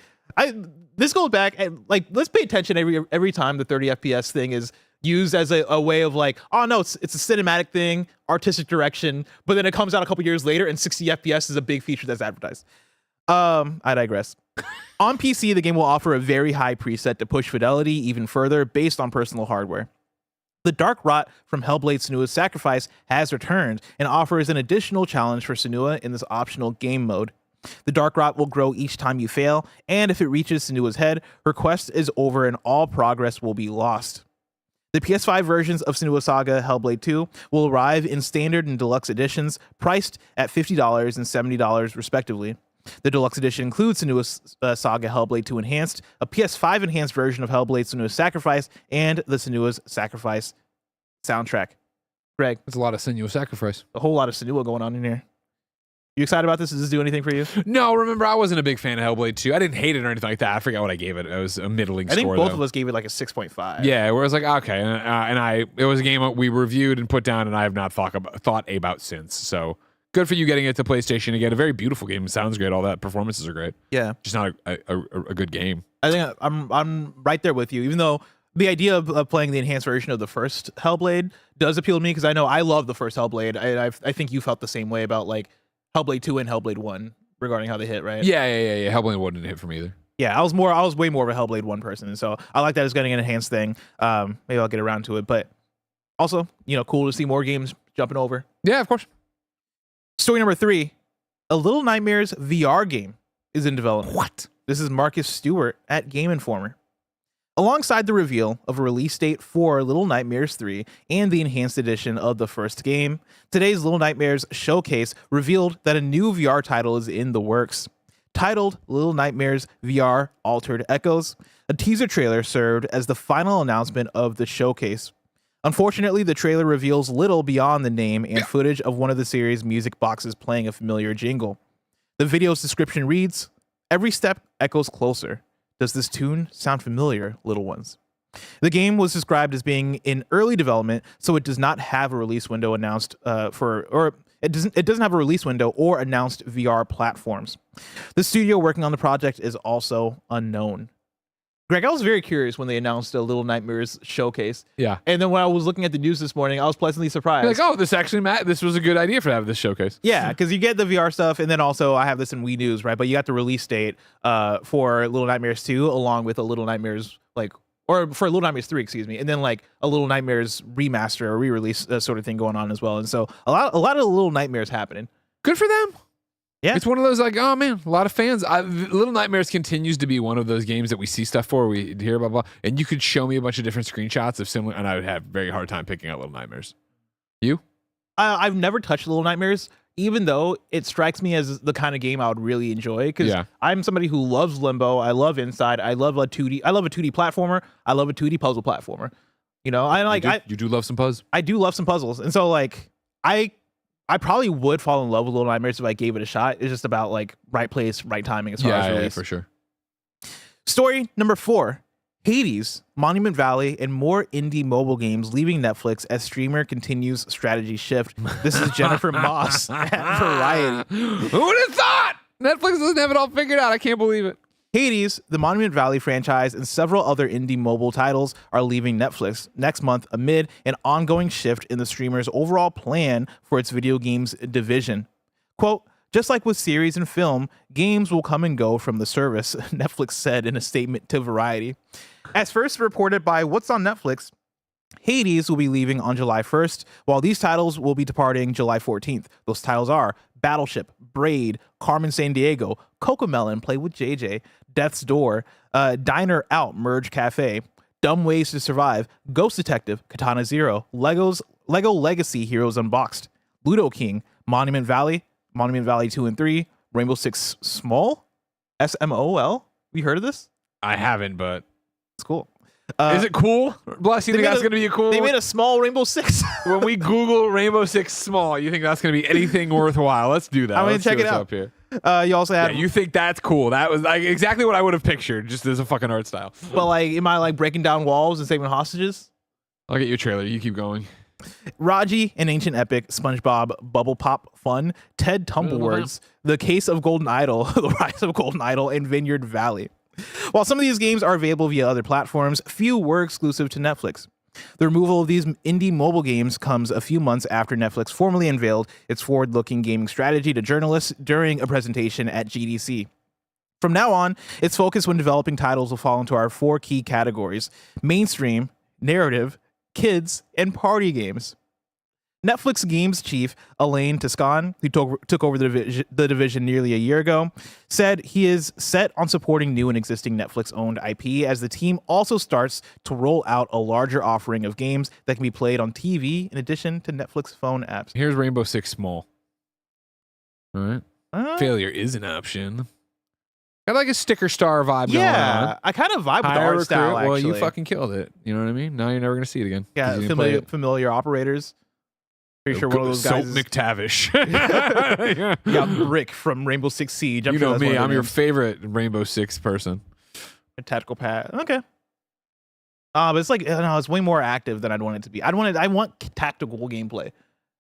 this goes back, and like, let's pay attention every time the 30 FPS thing is used as a way of like, oh no, it's a cinematic thing, artistic direction, but then it comes out a couple years later and 60 FPS is a big feature that's advertised. I digress. On PC, the game will offer a very high preset to push fidelity even further based on personal hardware. The Dark Rot from Hellblade Senua's Sacrifice has returned and offers an additional challenge for Senua in this optional game mode. The Dark Rot will grow each time you fail, and if it reaches Senua's head, her quest is over and all progress will be lost. The PS5 versions of Senua's Saga Hellblade 2 will arrive in standard and deluxe editions, priced at $50 and $70 respectively. The deluxe edition includes Senua's Saga Hellblade 2 Enhanced, a PS5 enhanced version of Hellblade Senua's Sacrifice, and the Senua's Sacrifice soundtrack. Greg, there's a lot of Senua's Sacrifice. A whole lot of Senua going on in here. You excited about this? Does this do anything for you? No, remember, I wasn't a big fan of Hellblade 2. I didn't hate it or anything like that. I forgot what I gave it. It was a middling score. I think both of us gave it like a 6.5. Yeah, where I was like, okay. It was a game we reviewed and put down, and I have not thought about since. So good for you getting it to PlayStation again. A very beautiful game. It sounds great. All that. Performances are great. Yeah. Just not a good game. I think I'm right there with you, even though the idea of playing the enhanced version of the first Hellblade does appeal to me, because I know I love the first Hellblade. I think you felt the same way about like Hellblade 2 and Hellblade 1 regarding how they hit, right? Yeah. Hellblade 1 didn't hit for me either. Yeah, I was way more of a Hellblade 1 person, and so I like that it's getting an enhanced thing. Maybe I'll get around to it, but also, cool to see more games jumping over. Yeah, of course. Story number 3, a Little Nightmares VR game is in development. What? This is Marcus Stewart at Game Informer. Alongside the reveal of a release date for Little Nightmares 3 and the enhanced edition of the first game, today's Little Nightmares showcase revealed that a new VR title is in the works. Titled Little Nightmares VR Altered Echoes, a teaser trailer served as the final announcement of the showcase. Unfortunately, the trailer reveals little beyond the name and footage of one of the series' music boxes playing a familiar jingle. The video's description reads, "Every step echoes closer. Does this tune sound familiar, little ones?" The game was described as being in early development, so it does not have a release window announced it doesn't have a release window or announced VR platforms. The studio working on the project is also unknown. Greg, I was very curious when they announced a Little Nightmares showcase. Yeah. And then when I was looking at the news this morning, I was pleasantly surprised. You're like, oh, this was a good idea for having this showcase. Yeah, because you get the VR stuff, and then also I have this in Wii News, right? But you got the release date for Little Nightmares 2, along with a Little Nightmares, or for Little Nightmares 3, excuse me, and then like a Little Nightmares remaster or re-release sort of thing going on as well. And so a lot of Little Nightmares happening. Good for them. Yeah. It's one of those like, oh man, a lot of fans. Little Nightmares continues to be one of those games that we see stuff for, we hear about, and you could show me a bunch of different screenshots of similar, and I would have a very hard time picking out Little Nightmares. You? I've never touched Little Nightmares, even though it strikes me as the kind of game I would really enjoy, because I'm somebody who loves Limbo. I love Inside. I love a 2D platformer. I love a 2D puzzle platformer. You do love some puzzles. I do love some puzzles, and so like I probably would fall in love with Little Nightmares if I gave it a shot. It's just about like right place, right timing as far as release. Yeah, for sure. Story number 4. Hades, Monument Valley, and more indie mobile games leaving Netflix as streamer continues strategy shift. This is Jennifer Maas at Variety. Who would have thought? Netflix doesn't have it all figured out. I can't believe it. Hades, the Monument Valley franchise, and several other indie mobile titles are leaving Netflix next month amid an ongoing shift in the streamer's overall plan for its video games division. Quote, "Just like with series and film, games will come and go from the service," Netflix said in a statement to Variety. As first reported by What's on Netflix, Hades will be leaving on July 1st, while these titles will be departing July 14th. Those titles are Battleship, Braid, Carmen Sandiego, Cocomelon, Play with JJ, Death's Door, Diner Out, Merge Cafe, Dumb Ways to Survive, Ghost Detective, Katana Zero, Lego Legacy Heroes Unboxed, Ludo King, Monument Valley 2 and 3, Rainbow Six Small, SMOL. You heard of this? I haven't, but it's cool. Is it cool? Bless, you think that's going to be a cool? They made a small Rainbow Six. When we Google Rainbow Six Small, you think that's going to be anything worthwhile? Let's do that. I'm going to check it out. Up here. You also had. Yeah, you think that's cool? That was like exactly what I would have pictured, just as a fucking art style. But like, am I like breaking down walls and saving hostages? I'll get you a trailer. You keep going. Raji, An Ancient Epic, SpongeBob, Bubble Pop Fun, Ted Tumblewords, The Case of Golden Idol, The Rise of Golden Idol, and Vineyard Valley. While some of these games are available via other platforms, few were exclusive to Netflix. The removal of these indie mobile games comes a few months after Netflix formally unveiled its forward-looking gaming strategy to journalists during a presentation at GDC. From now on, its focus when developing titles will fall into our 4 key categories: mainstream, narrative, kids, and party games. Netflix Games chief Elaine Toscan, who took over the division nearly a year ago, said he is set on supporting new and existing Netflix-owned IP as the team also starts to roll out a larger offering of games that can be played on TV in addition to Netflix phone apps. Here's Rainbow Six Small. All right. Failure is an option. Got like a sticker star vibe going on. Yeah, I kind of vibe with the art style, actually. Well, you fucking killed it. You know what I mean? Now you're never going to see it again. Yeah, familiar operators. Pretty sure one of those guys Soap McTavish. Yeah, Rick from Rainbow Six Siege. You know me. I'm your favorite Rainbow Six person. A tactical pad. Okay. But it's like, no, it's way more active than I'd want it to be. I want tactical gameplay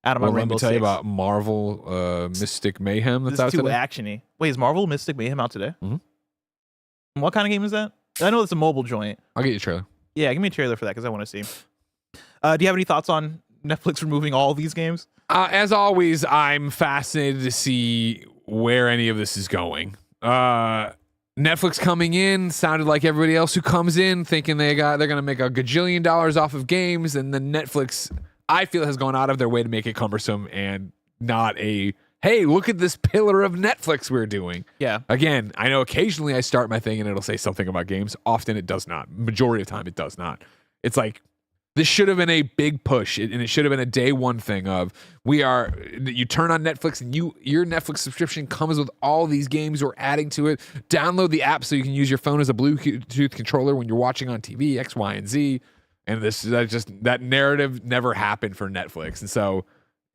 out of my Rainbow Six. Let me tell you about Marvel Mystic Mayhem that's out today. today. Actiony. Wait, is Marvel Mystic Mayhem out today? Mm-hmm. What kind of game is that? I know it's a mobile joint. I'll get you a trailer. Yeah, give me a trailer for that because I want to see. Do you have any thoughts on Netflix removing all these games? As always, I'm fascinated to see where any of this is going. Netflix coming in sounded like everybody else who comes in thinking they're going to make $1 gajillion off of games, and then Netflix, I feel, has gone out of their way to make it cumbersome and not a, hey, look at this pillar of Netflix we're doing. Yeah. Again, I know occasionally I start my thing and it'll say something about games. Often it does not. Majority of the time it does not. It's like, this should have been a big push, and it should have been a day one thing of you turn on Netflix and your Netflix subscription comes with all these games we're adding to it. Download the app so you can use your phone as a Bluetooth controller when you're watching on TV, X, Y, and Z. And that narrative never happened for Netflix. And so,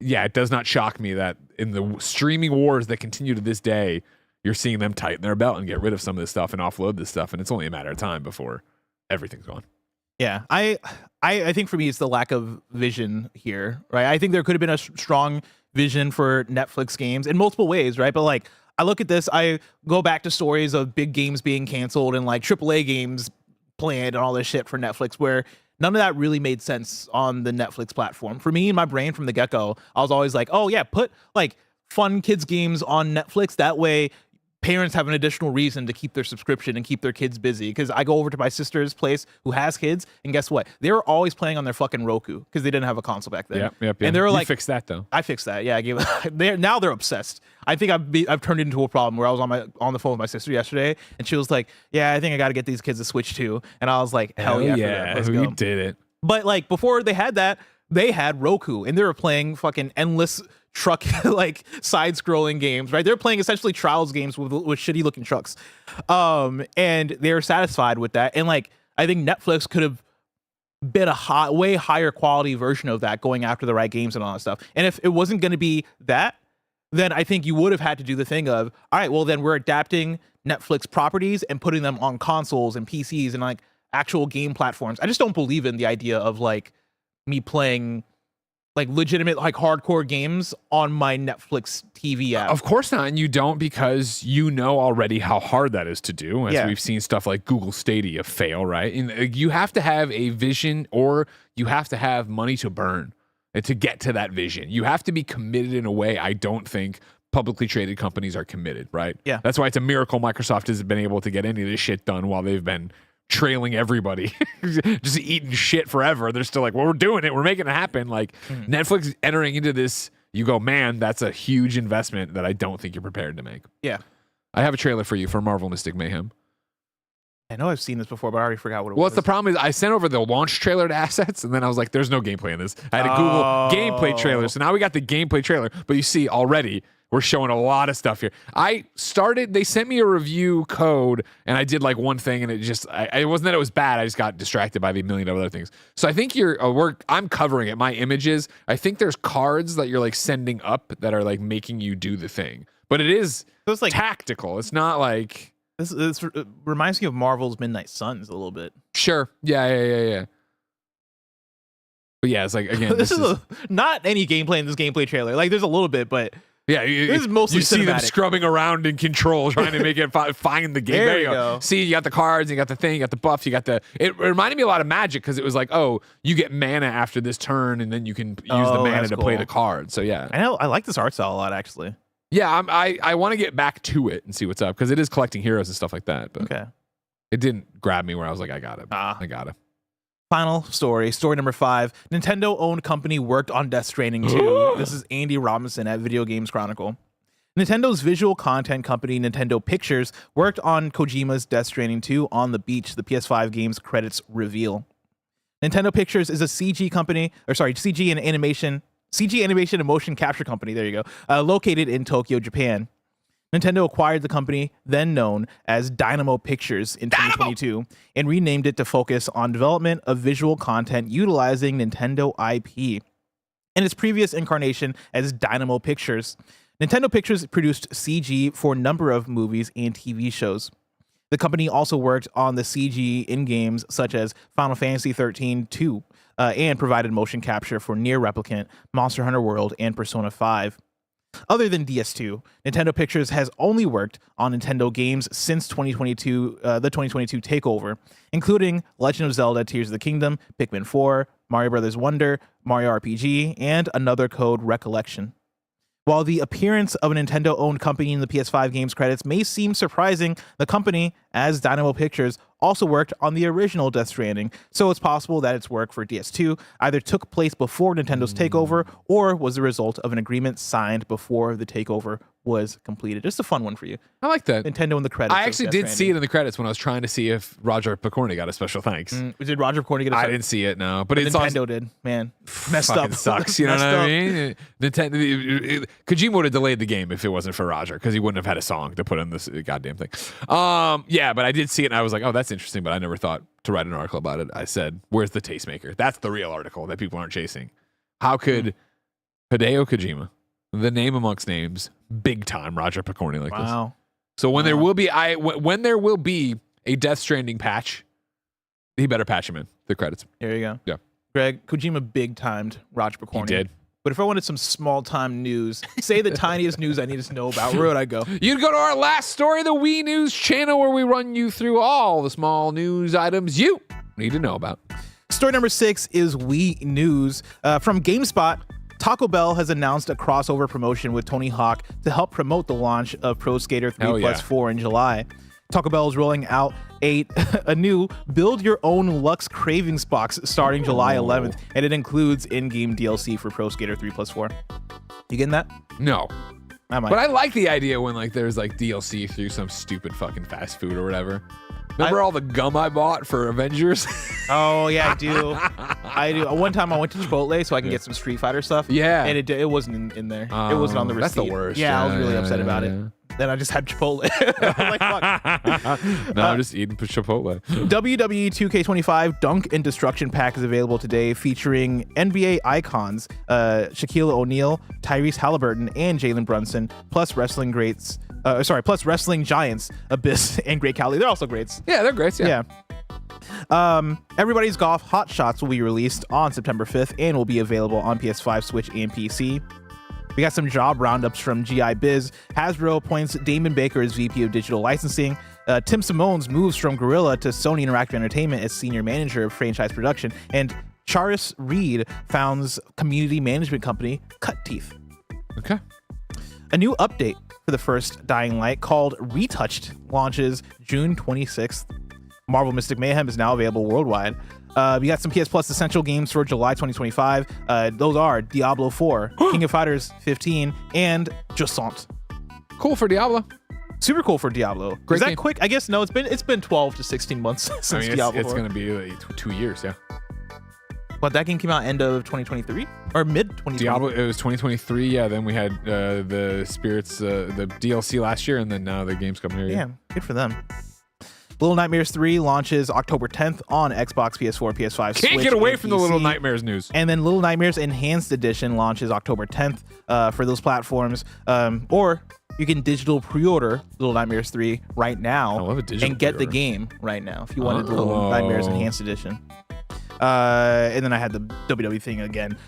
yeah, it does not shock me that in the streaming wars that continue to this day, you're seeing them tighten their belt and get rid of some of this stuff and offload this stuff. And it's only a matter of time before everything's gone. Yeah, I think for me it's the lack of vision here, right? I think there could have been a strong vision for Netflix games in multiple ways, right? But like, I look at this, I go back to stories of big games being canceled and like AAA games planned and all this shit for Netflix where none of that really made sense on the Netflix platform. For me, in my brain from the get-go, I was always like, oh yeah, put like fun kids games on Netflix. That way parents have an additional reason to keep their subscription and keep their kids busy. Because I go over to my sister's place who has kids, and guess what? They were always playing on their fucking Roku because they didn't have a console back then. Yep. And they were like, fixed that though. I fixed that. Yeah, now they're obsessed. I think I've turned it into a problem where I was on the phone with my sister yesterday, and she was like, "Yeah, I think I got to get these kids a Switch too." And I was like, "Hell yeah, let's go." You did it. But like before they had that, they had Roku, and they were playing fucking endless truck like side-scrolling games, right? They're playing essentially Trials games with shitty-looking trucks, and they're satisfied with that. And like, I think Netflix could have been a way higher quality version of that, going after the right games and all that stuff. And if it wasn't going to be that, then I think you would have had to do the thing of, all right, well then we're adapting Netflix properties and putting them on consoles and PCs and like actual game platforms. I just don't believe in the idea of like me playing like legitimate, like hardcore games on my Netflix TV app. Of course not. And you don't, because you know already how hard that is to do. As we've seen stuff like Google Stadia fail, right? And you have to have a vision, or you have to have money to burn to get to that vision. You have to be committed in a way I don't think publicly traded companies are committed, right? Yeah. That's why it's a miracle Microsoft hasn't been able to get any of this shit done while they've been trailing everybody, just eating shit forever. They're still like, well, we're doing it. We're making it happen. Like Netflix entering into this, you go, man, that's a huge investment that I don't think you're prepared to make. Yeah. I have a trailer for you for Marvel Mystic Mayhem. I know I've seen this before, but I already forgot what it was. Well, the problem is I sent over the launch trailer to assets, and then I was like, there's no gameplay in this. I had to Google gameplay trailer. So now we got the gameplay trailer, but you see already we're showing a lot of stuff here. They sent me a review code, and I did like one thing, and it wasn't that it was bad. I just got distracted by the million other things. So I think I'm covering it. My images, I think there's cards that you're like sending up that are like making you do the thing. But it is like tactical. It's not like... This reminds me of Marvel's Midnight Suns a little bit. Sure. Yeah. But yeah, it's like, again, this is not any gameplay in this gameplay trailer. Like, there's a little bit, but yeah, this is mostly you see cinematic. them scrubbing around in control, trying to make it find the game. There you go. See, you got the cards, you got the thing, you got the buffs, you got the... It reminded me a lot of Magic because it was like, oh, you get mana after this turn, and then you can use the mana to play the card. So yeah. I like this art style a lot, actually. Yeah, I want to get back to it and see what's up because it is collecting heroes and stuff like that. But it didn't grab me where I was like, I got it. I got it. Final story number 5. Nintendo-owned company worked on Death Stranding 2. This is Andy Robinson at Video Games Chronicle. Nintendo visual content company Nintendo Pictures worked on Kojima's Death Stranding 2 on the beach, the PS5 game's credits reveal. Nintendo Pictures is a CG animation and motion capture company, there you go, located in Tokyo, Japan. Nintendo acquired the company, then known as Dynamo Pictures, in 2022 and renamed it to focus on development of visual content utilizing Nintendo IP. In its previous incarnation as Dynamo Pictures, Nintendo Pictures produced CG for a number of movies and TV shows. The company also worked on the CG in games such as Final Fantasy XIII 2, and provided motion capture for Nier Replicant, Monster Hunter World, and Persona 5. Other than DS2, Nintendo Pictures has only worked on Nintendo games since 2022, the 2022 takeover, including Legend of Zelda Tears of the Kingdom, Pikmin 4, Mario Bros. Wonder, Mario RPG, and Another Code Recollection. While the appearance of a Nintendo-owned company in the PS5 games credits may seem surprising, the company, as Dynamo Pictures, also worked on the original Death Stranding, so it's possible that its work for DS2 either took place before Nintendo's takeover or was the result of an agreement signed before the takeover was completed. Just a fun one for you. I like that. Nintendo in the credits. I actually did see it in the credits when I was trying to see if Roger Picorni got a special thanks. Did Roger Picorni get a I didn't see it, no. But it's Nintendo did. Man, messed fucking up. Sucks, you know what I mean? Kojima would have delayed the game if it wasn't for Roger because he wouldn't have had a song to put in this goddamn thing. Yeah, but I did see it and I was like, oh, that's interesting, but I never thought to write an article about it. I said, where's the tastemaker? That's the real article that people aren't chasing. How could Hideo Kojima, the name amongst names, big time Roger Picorni like this? So when there will be a Death Stranding patch, he better patch him in the credits. There you go. Yeah. Greg, Kojima big timed Roger Picorni. He did. But if I wanted some small time news, say the tiniest news I needed to know about, where would I go? You'd go to our last story, the Wii News channel, where we run you through all the small news items you need to know about. Story number 6 is Wii News. From GameSpot, Taco Bell has announced a crossover promotion with Tony Hawk to help promote the launch of Pro Skater 3 Plus 4 in July. Taco Bell is rolling out a new Build Your Own Lux Cravings box starting July 11th, and it includes in-game DLC for Pro Skater 3 Plus 4. You getting that? No. I might. But I like the idea when like there's like DLC through some stupid fucking fast food or whatever. Remember all the gum I bought for Avengers? Oh, yeah, I do. I do. One time I went to Chipotle so I can get some Street Fighter stuff. Yeah. And it wasn't in there. It wasn't on the receipt. That's the worst. Yeah, I was really upset about it. Then I just had Chipotle. I'm like, fuck. No, I'm just eating Chipotle. WWE 2K25 Dunk and Destruction Pack is available today, featuring NBA icons Shaquille O'Neal, Tyrese Halliburton, and Jalen Brunson, plus wrestling giants Abyss and Great Khali. They're also greats. Yeah, they're greats. Yeah. Everybody's Golf Hot Shots will be released on September 5th and will be available on PS5, Switch, and PC. We got some job roundups from GI Biz. Hasbro appoints Damon Baker as VP of Digital Licensing. Tim Simones moves from Gorilla to Sony Interactive Entertainment as Senior Manager of Franchise Production. And Charis Reed founds community management company Cut Teeth. Okay. A new update for the first Dying Light called Retouched launches June 26th. Marvel Mystic Mayhem is now available worldwide. We got some PS Plus essential games for July 2025. Those are Diablo 4, King of Fighters 15, and Jusant. Cool for Diablo. Super cool for Diablo. Great Is that game. quick? I guess no. It's been 12 to 16 months since Diablo. It's going to be like 2 years, yeah. But that game came out end of 2023 or mid 2023. Diablo, it was 2023. Yeah, then we had the Spirits, the DLC last year, and then now the game's coming here. Yeah, good for them. Little Nightmares 3 launches October 10th on Xbox, PS4, PS5, Can't Switch, get away and from the PC. Little Nightmares news. And then Little Nightmares Enhanced Edition launches October 10th for those platforms. Or you can digital pre-order Little Nightmares 3 right now I love a digital and get the pre-order. game right now if you wanted the Little Nightmares Enhanced Edition. And then I had the WWE thing again.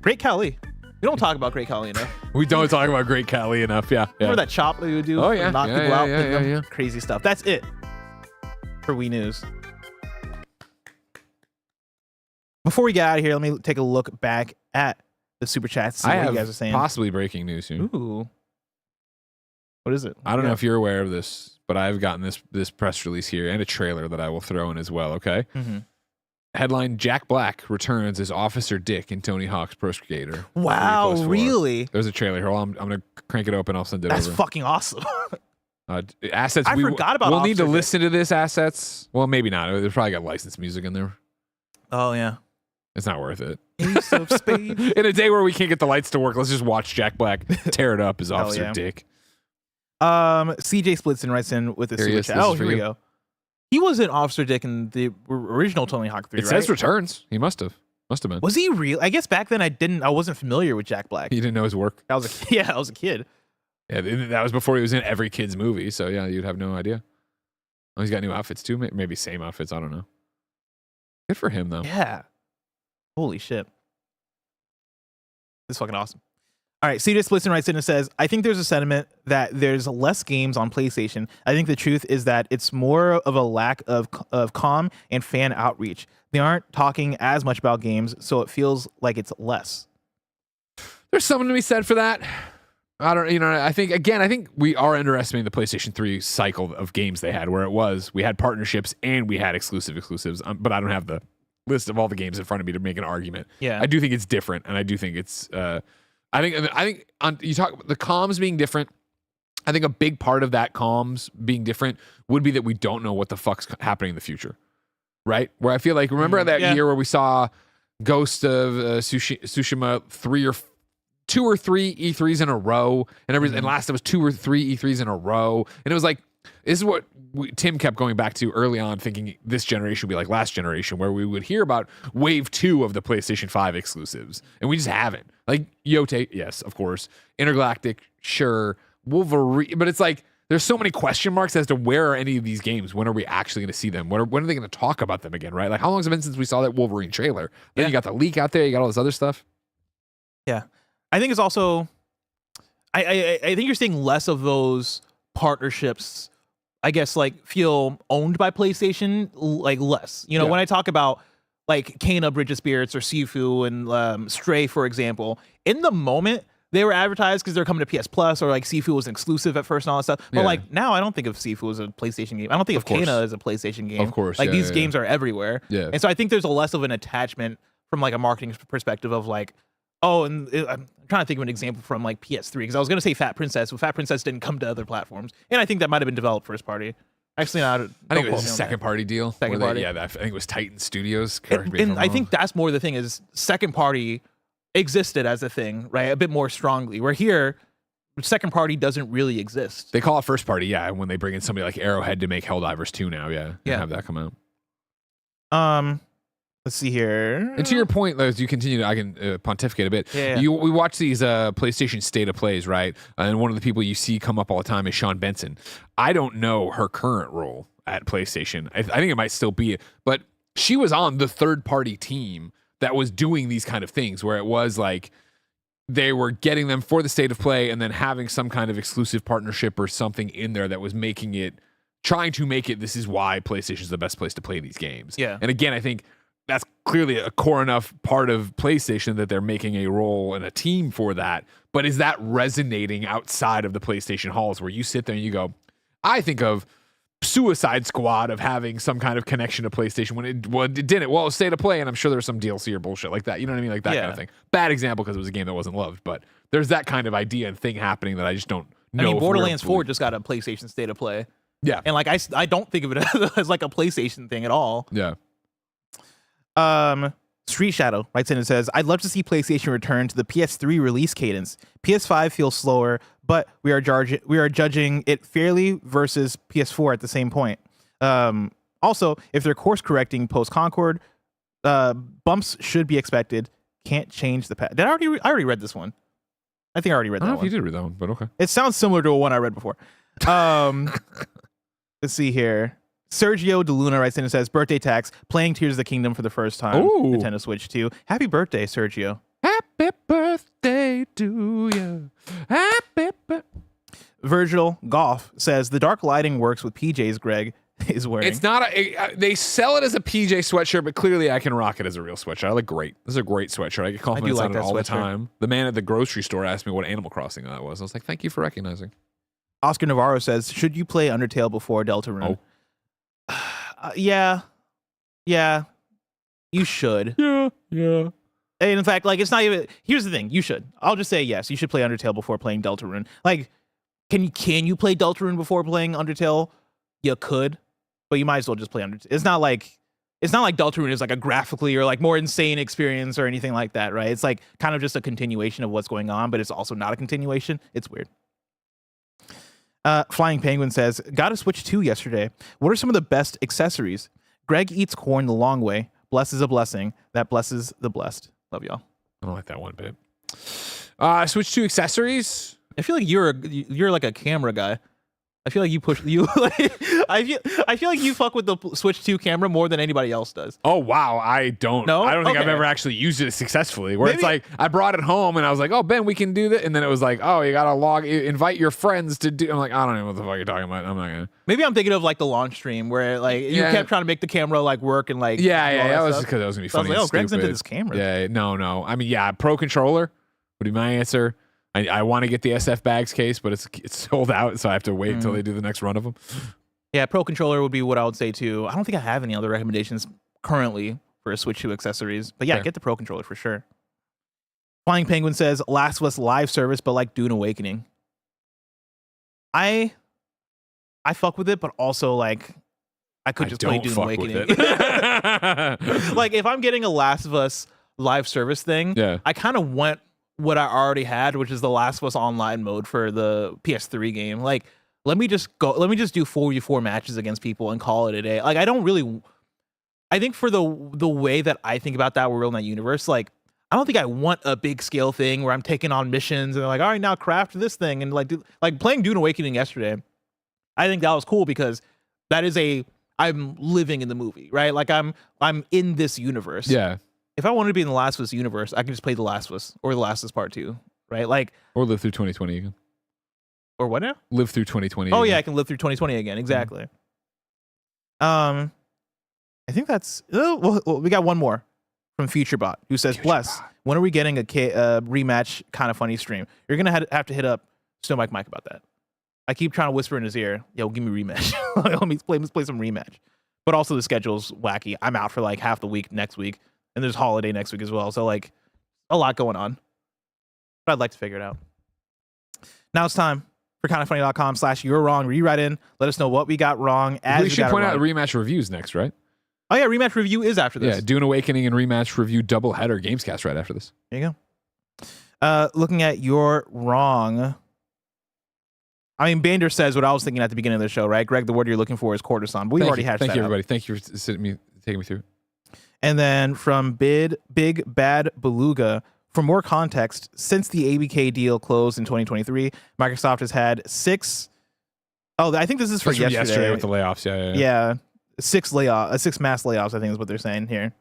Great Khali. We don't talk about Great Khali enough. We don't talk about Great Khali enough, yeah. Remember that chop that we would do? Oh, yeah. Knock Yeah, people out, yeah, pick them? yeah. Crazy stuff. That's it for Wii News. Before we get out of here, let me take a look back at the Super Chats, see I what have you guys are saying. possibly breaking news here. Ooh. What is it? I don't know if you're aware of this, but I've gotten this press release here and a trailer that I will throw in as well, okay? Mm-hmm. Headline, Jack Black returns as Officer Dick in Tony Hawk's Pro Skater. Wow, 3+4. really? There's a trailer. Hold on, I'm going to crank it open. I'll send it That's over. fucking awesome. Assets. I forgot about We'll need Officer to Dick. listen to this, assets. Well, maybe not. There's probably got licensed music in there. Oh, yeah. It's not worth it. Ace of Spades. In a day where we can't get the lights to work, let's just watch Jack Black tear it up as Hell Officer yeah. Dick. CJ Splitson writes in with a Here he super is. chat. This is Oh, for here we you. go. He wasn't Officer Dick in the original Tony Hawk 3, It right? says returns. He must have. Must have been. Was he real? I guess back then I wasn't familiar with Jack Black. He didn't know his work. I was a kid. Yeah, that was before he was in every kid's movie. So yeah, you'd have no idea. Oh, he's got new outfits too. Maybe same outfits. I don't know. Good for him though. Yeah. Holy shit. This is fucking awesome. All right, CJ Splitson writes in and says, I think there's a sentiment that there's less games on PlayStation. I think the truth is that it's more of a lack of comm and fan outreach. They aren't talking as much about games, so it feels like it's less. There's something to be said for that. I don't, I think we are underestimating the PlayStation 3 cycle of games they had, where we had partnerships and we had exclusives, but I don't have the list of all the games in front of me to make an argument. Yeah. I do think it's different, and I do think it's, I think you talk about the comms being different. I think a big part of that comms being different would be that we don't know what the fuck's happening in the future, right? Where I feel like, remember that year where we saw Ghost of Tsushima 2 or 3 E3s in a row, and last it was 2 or 3 E3s in a row, and it was like, this is what Tim kept going back to early on, thinking this generation would be like last generation, where we would hear about wave 2 of the PlayStation 5 exclusives, and we just haven't. Like Yote, yes, of course. Intergalactic, sure. Wolverine, but it's like there's so many question marks as to where are any of these games. When are we actually going to see them? When are they going to talk about them again? Right? Like how long has it been since we saw that Wolverine trailer? Then you got the leak out there. You got all this other stuff. Yeah, I think it's also, I think you're seeing less of those partnerships. I guess like feel owned by PlayStation, like less. When I talk about like Kena, Bridge of Spirits, or Sifu and Stray, for example, in the moment they were advertised because they're coming to PS Plus, or like Sifu was an exclusive at first and all that stuff. But like now, I don't think of Sifu as a PlayStation game. I don't think of Kena as a PlayStation game. Of course, like these games are everywhere. Yeah, and so I think there's a less of an attachment from like a marketing perspective of like, oh, and I'm trying to think of an example from like PS3, because I was going to say Fat Princess, but Fat Princess didn't come to other platforms. And I think that might have been developed first party. Actually, not. I think it was a second party deal. Second party. I think it was Titan Studios. And I think that's more the thing is second party existed as a thing, right? A bit more strongly. Where here, second party doesn't really exist. They call it first party, yeah, when they bring in somebody like Arrowhead to make Helldivers 2 now, and have that come out. Let's see here. And to your point, as you continue, I can pontificate a bit. Yeah. We watch these PlayStation State of Plays, right? And one of the people you see come up all the time is Sean Benson. I don't know her current role at PlayStation. I think it might still be, but she was on the third-party team that was doing these kind of things, where it was like they were getting them for the State of Play and then having some kind of exclusive partnership or something in there that was trying to make it, this is why PlayStation is the best place to play these games. Yeah. And again, I think that's clearly a core enough part of PlayStation that they're making a role and a team for that. But is that resonating outside of the PlayStation halls, where you sit there and you go, I think of Suicide Squad of having some kind of connection to PlayStation when it didn't. Well, it was State of Play, and I'm sure there's some DLC or bullshit like that. You know what I mean? Like that kind of thing. Bad example because it was a game that wasn't loved, but there's that kind of idea and thing happening that I just don't I mean, Borderlands 4 just got a PlayStation State of Play. Yeah. And like I don't think of it as like a PlayStation thing at all. Yeah. Street Shadow writes in and says, I'd love to see PlayStation return to the PS3 release cadence. PS5 feels slower, but we are judging it fairly versus PS4 at the same point. Also, if they're course correcting post Concord, bumps should be expected. Can't change the path. I already read this one. I think I already read that one. I don't know if you did read that one, but okay. It sounds similar to one I read before. Let's see here. Sergio DeLuna writes in and says, birthday tax, playing Tears of the Kingdom for the first time. Ooh. Nintendo Switch 2. Happy birthday, Sergio. Happy birthday to you. Happy birthday. Virgil Goff says, the dark lighting works with PJs Greg is wearing. It's not they sell it as a PJ sweatshirt, but clearly I can rock it as a real sweatshirt. I look great. This is a great sweatshirt. I get compliments on it all the time. The man at the grocery store asked me what Animal Crossing that was. I was like, thank you for recognizing. Oscar Navarro says, should you play Undertale before Deltarune? Oh. Yeah, you should. Yeah. And in fact, like, it's not even. Here's the thing: you should. I'll just say yes. You should play Undertale before playing Deltarune. Like, can you play Deltarune before playing Undertale? You could, but you might as well just play Undertale. It's not like Deltarune is like a graphically or like more insane experience or anything like that, right? It's like kind of just a continuation of what's going on, but it's also not a continuation. It's weird. Flying Penguin says, got a Switch 2 yesterday. What are some of the best accessories? Greg eats corn the long way. Bless is a blessing. That blesses the blessed. Love y'all. I don't like that one bit. Switch 2 accessories. I feel like you're like a camera guy. I feel like you push you. I feel like you fuck with the Switch 2 camera more than anybody else does. Oh wow, I don't. No? I don't think Okay. I've ever actually used it successfully. Where it's like I brought it home and I was like, oh Ben, we can do that, and then it was like, oh, you gotta invite your friends to do. I'm like, I don't know what the fuck you're talking about. I'm not gonna. Maybe I'm thinking of like the launch stream where like you kept trying to make the camera like work and like Yeah. That was just because that was gonna be funny. I was like, oh, Greg's stupid. into this camera. Yeah, no. I mean, yeah, Pro controller would be my answer. I want to get the SF Bags case, but it's sold out, so I have to wait until they do the next run of them. Yeah, Pro controller would be what I would say too. I don't think I have any other recommendations currently for a Switch 2 accessories, but yeah, get the Pro controller for sure. Flying Penguin says Last of Us live service, but like Dune Awakening. I fuck with it, but also like I could just play Dune Awakening. Like if I'm getting a Last of Us live service thing, I kind of want what I already had, which is the Last of Us online mode for the PS3 game. Like, let me just do 4v4 matches against people and call it a day. Like, I think for the way that I think about that world and that universe, like, I don't think I want a big scale thing where I'm taking on missions and they're like, all right, now craft this thing. And like playing Dune Awakening yesterday, I think that was cool because that is I'm living in the movie, right? Like I'm in this universe. Yeah. If I wanted to be in the Last of Us universe, I can just play The Last of Us or The Last of Us Part 2, right? Like, or live through 2020 again. Or what now? Live through 2020. Oh again. yeah, I can live through 2020 again. Exactly. I think that's. Well, we got one more from FutureBot who says, "Bless, when are we getting a rematch kind of funny stream? You're gonna have to hit up Snow Mike about that. I keep trying to whisper in his ear, yo, give me rematch. Let's play some rematch. But also the schedule's wacky. I'm out for like half the week next week. And there's holiday next week as well. So like a lot going on. But I'd like to figure it out. Now it's time for kindoffunny.com/you're wrong. Rewrite in. Let us know what we got wrong. We should point out Rematch reviews next, right? Oh yeah, Rematch review is after this. Yeah, Dune Awakening and Rematch review double header Gamescast right after this. There you go. Looking at you're wrong. I mean, Bander says what I was thinking at the beginning of the show, right? Greg, the word you're looking for is courtesan. But we already hashed that out. Thank you, everybody. Thank you for taking me through. And then from Big Bad Beluga, for more context, since the ABK deal closed in 2023, Microsoft has had 6. Oh, I think this is for yesterday with the layoffs. Yeah, 6 mass layoffs. I think is what they're saying here.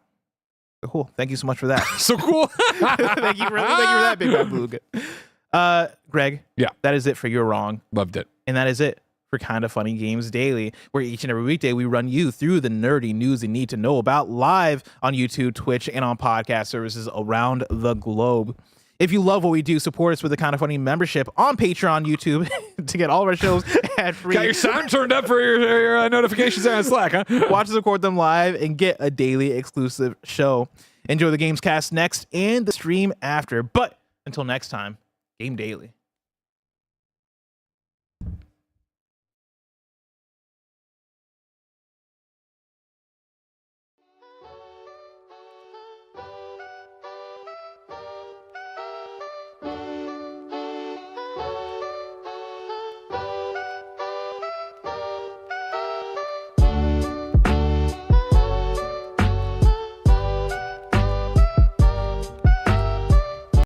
Cool. Thank you so much for that. So cool. thank you for that, Big Bad Beluga. Greg. Yeah. That is it for You're Wrong. Loved it. And that is it for Kinda Funny Games Daily, where each and every weekday we run you through the nerdy news you need to know about live on YouTube, Twitch, and on podcast services around the globe. If you love what we do, support us with a Kinda Funny membership on Patreon, YouTube to get all of our shows ad-free. Got your sound turned up for your notifications on Slack, huh? Watch us record them live and get a daily exclusive show. Enjoy the Gamescast next and the stream after. But until next time, Game Daily.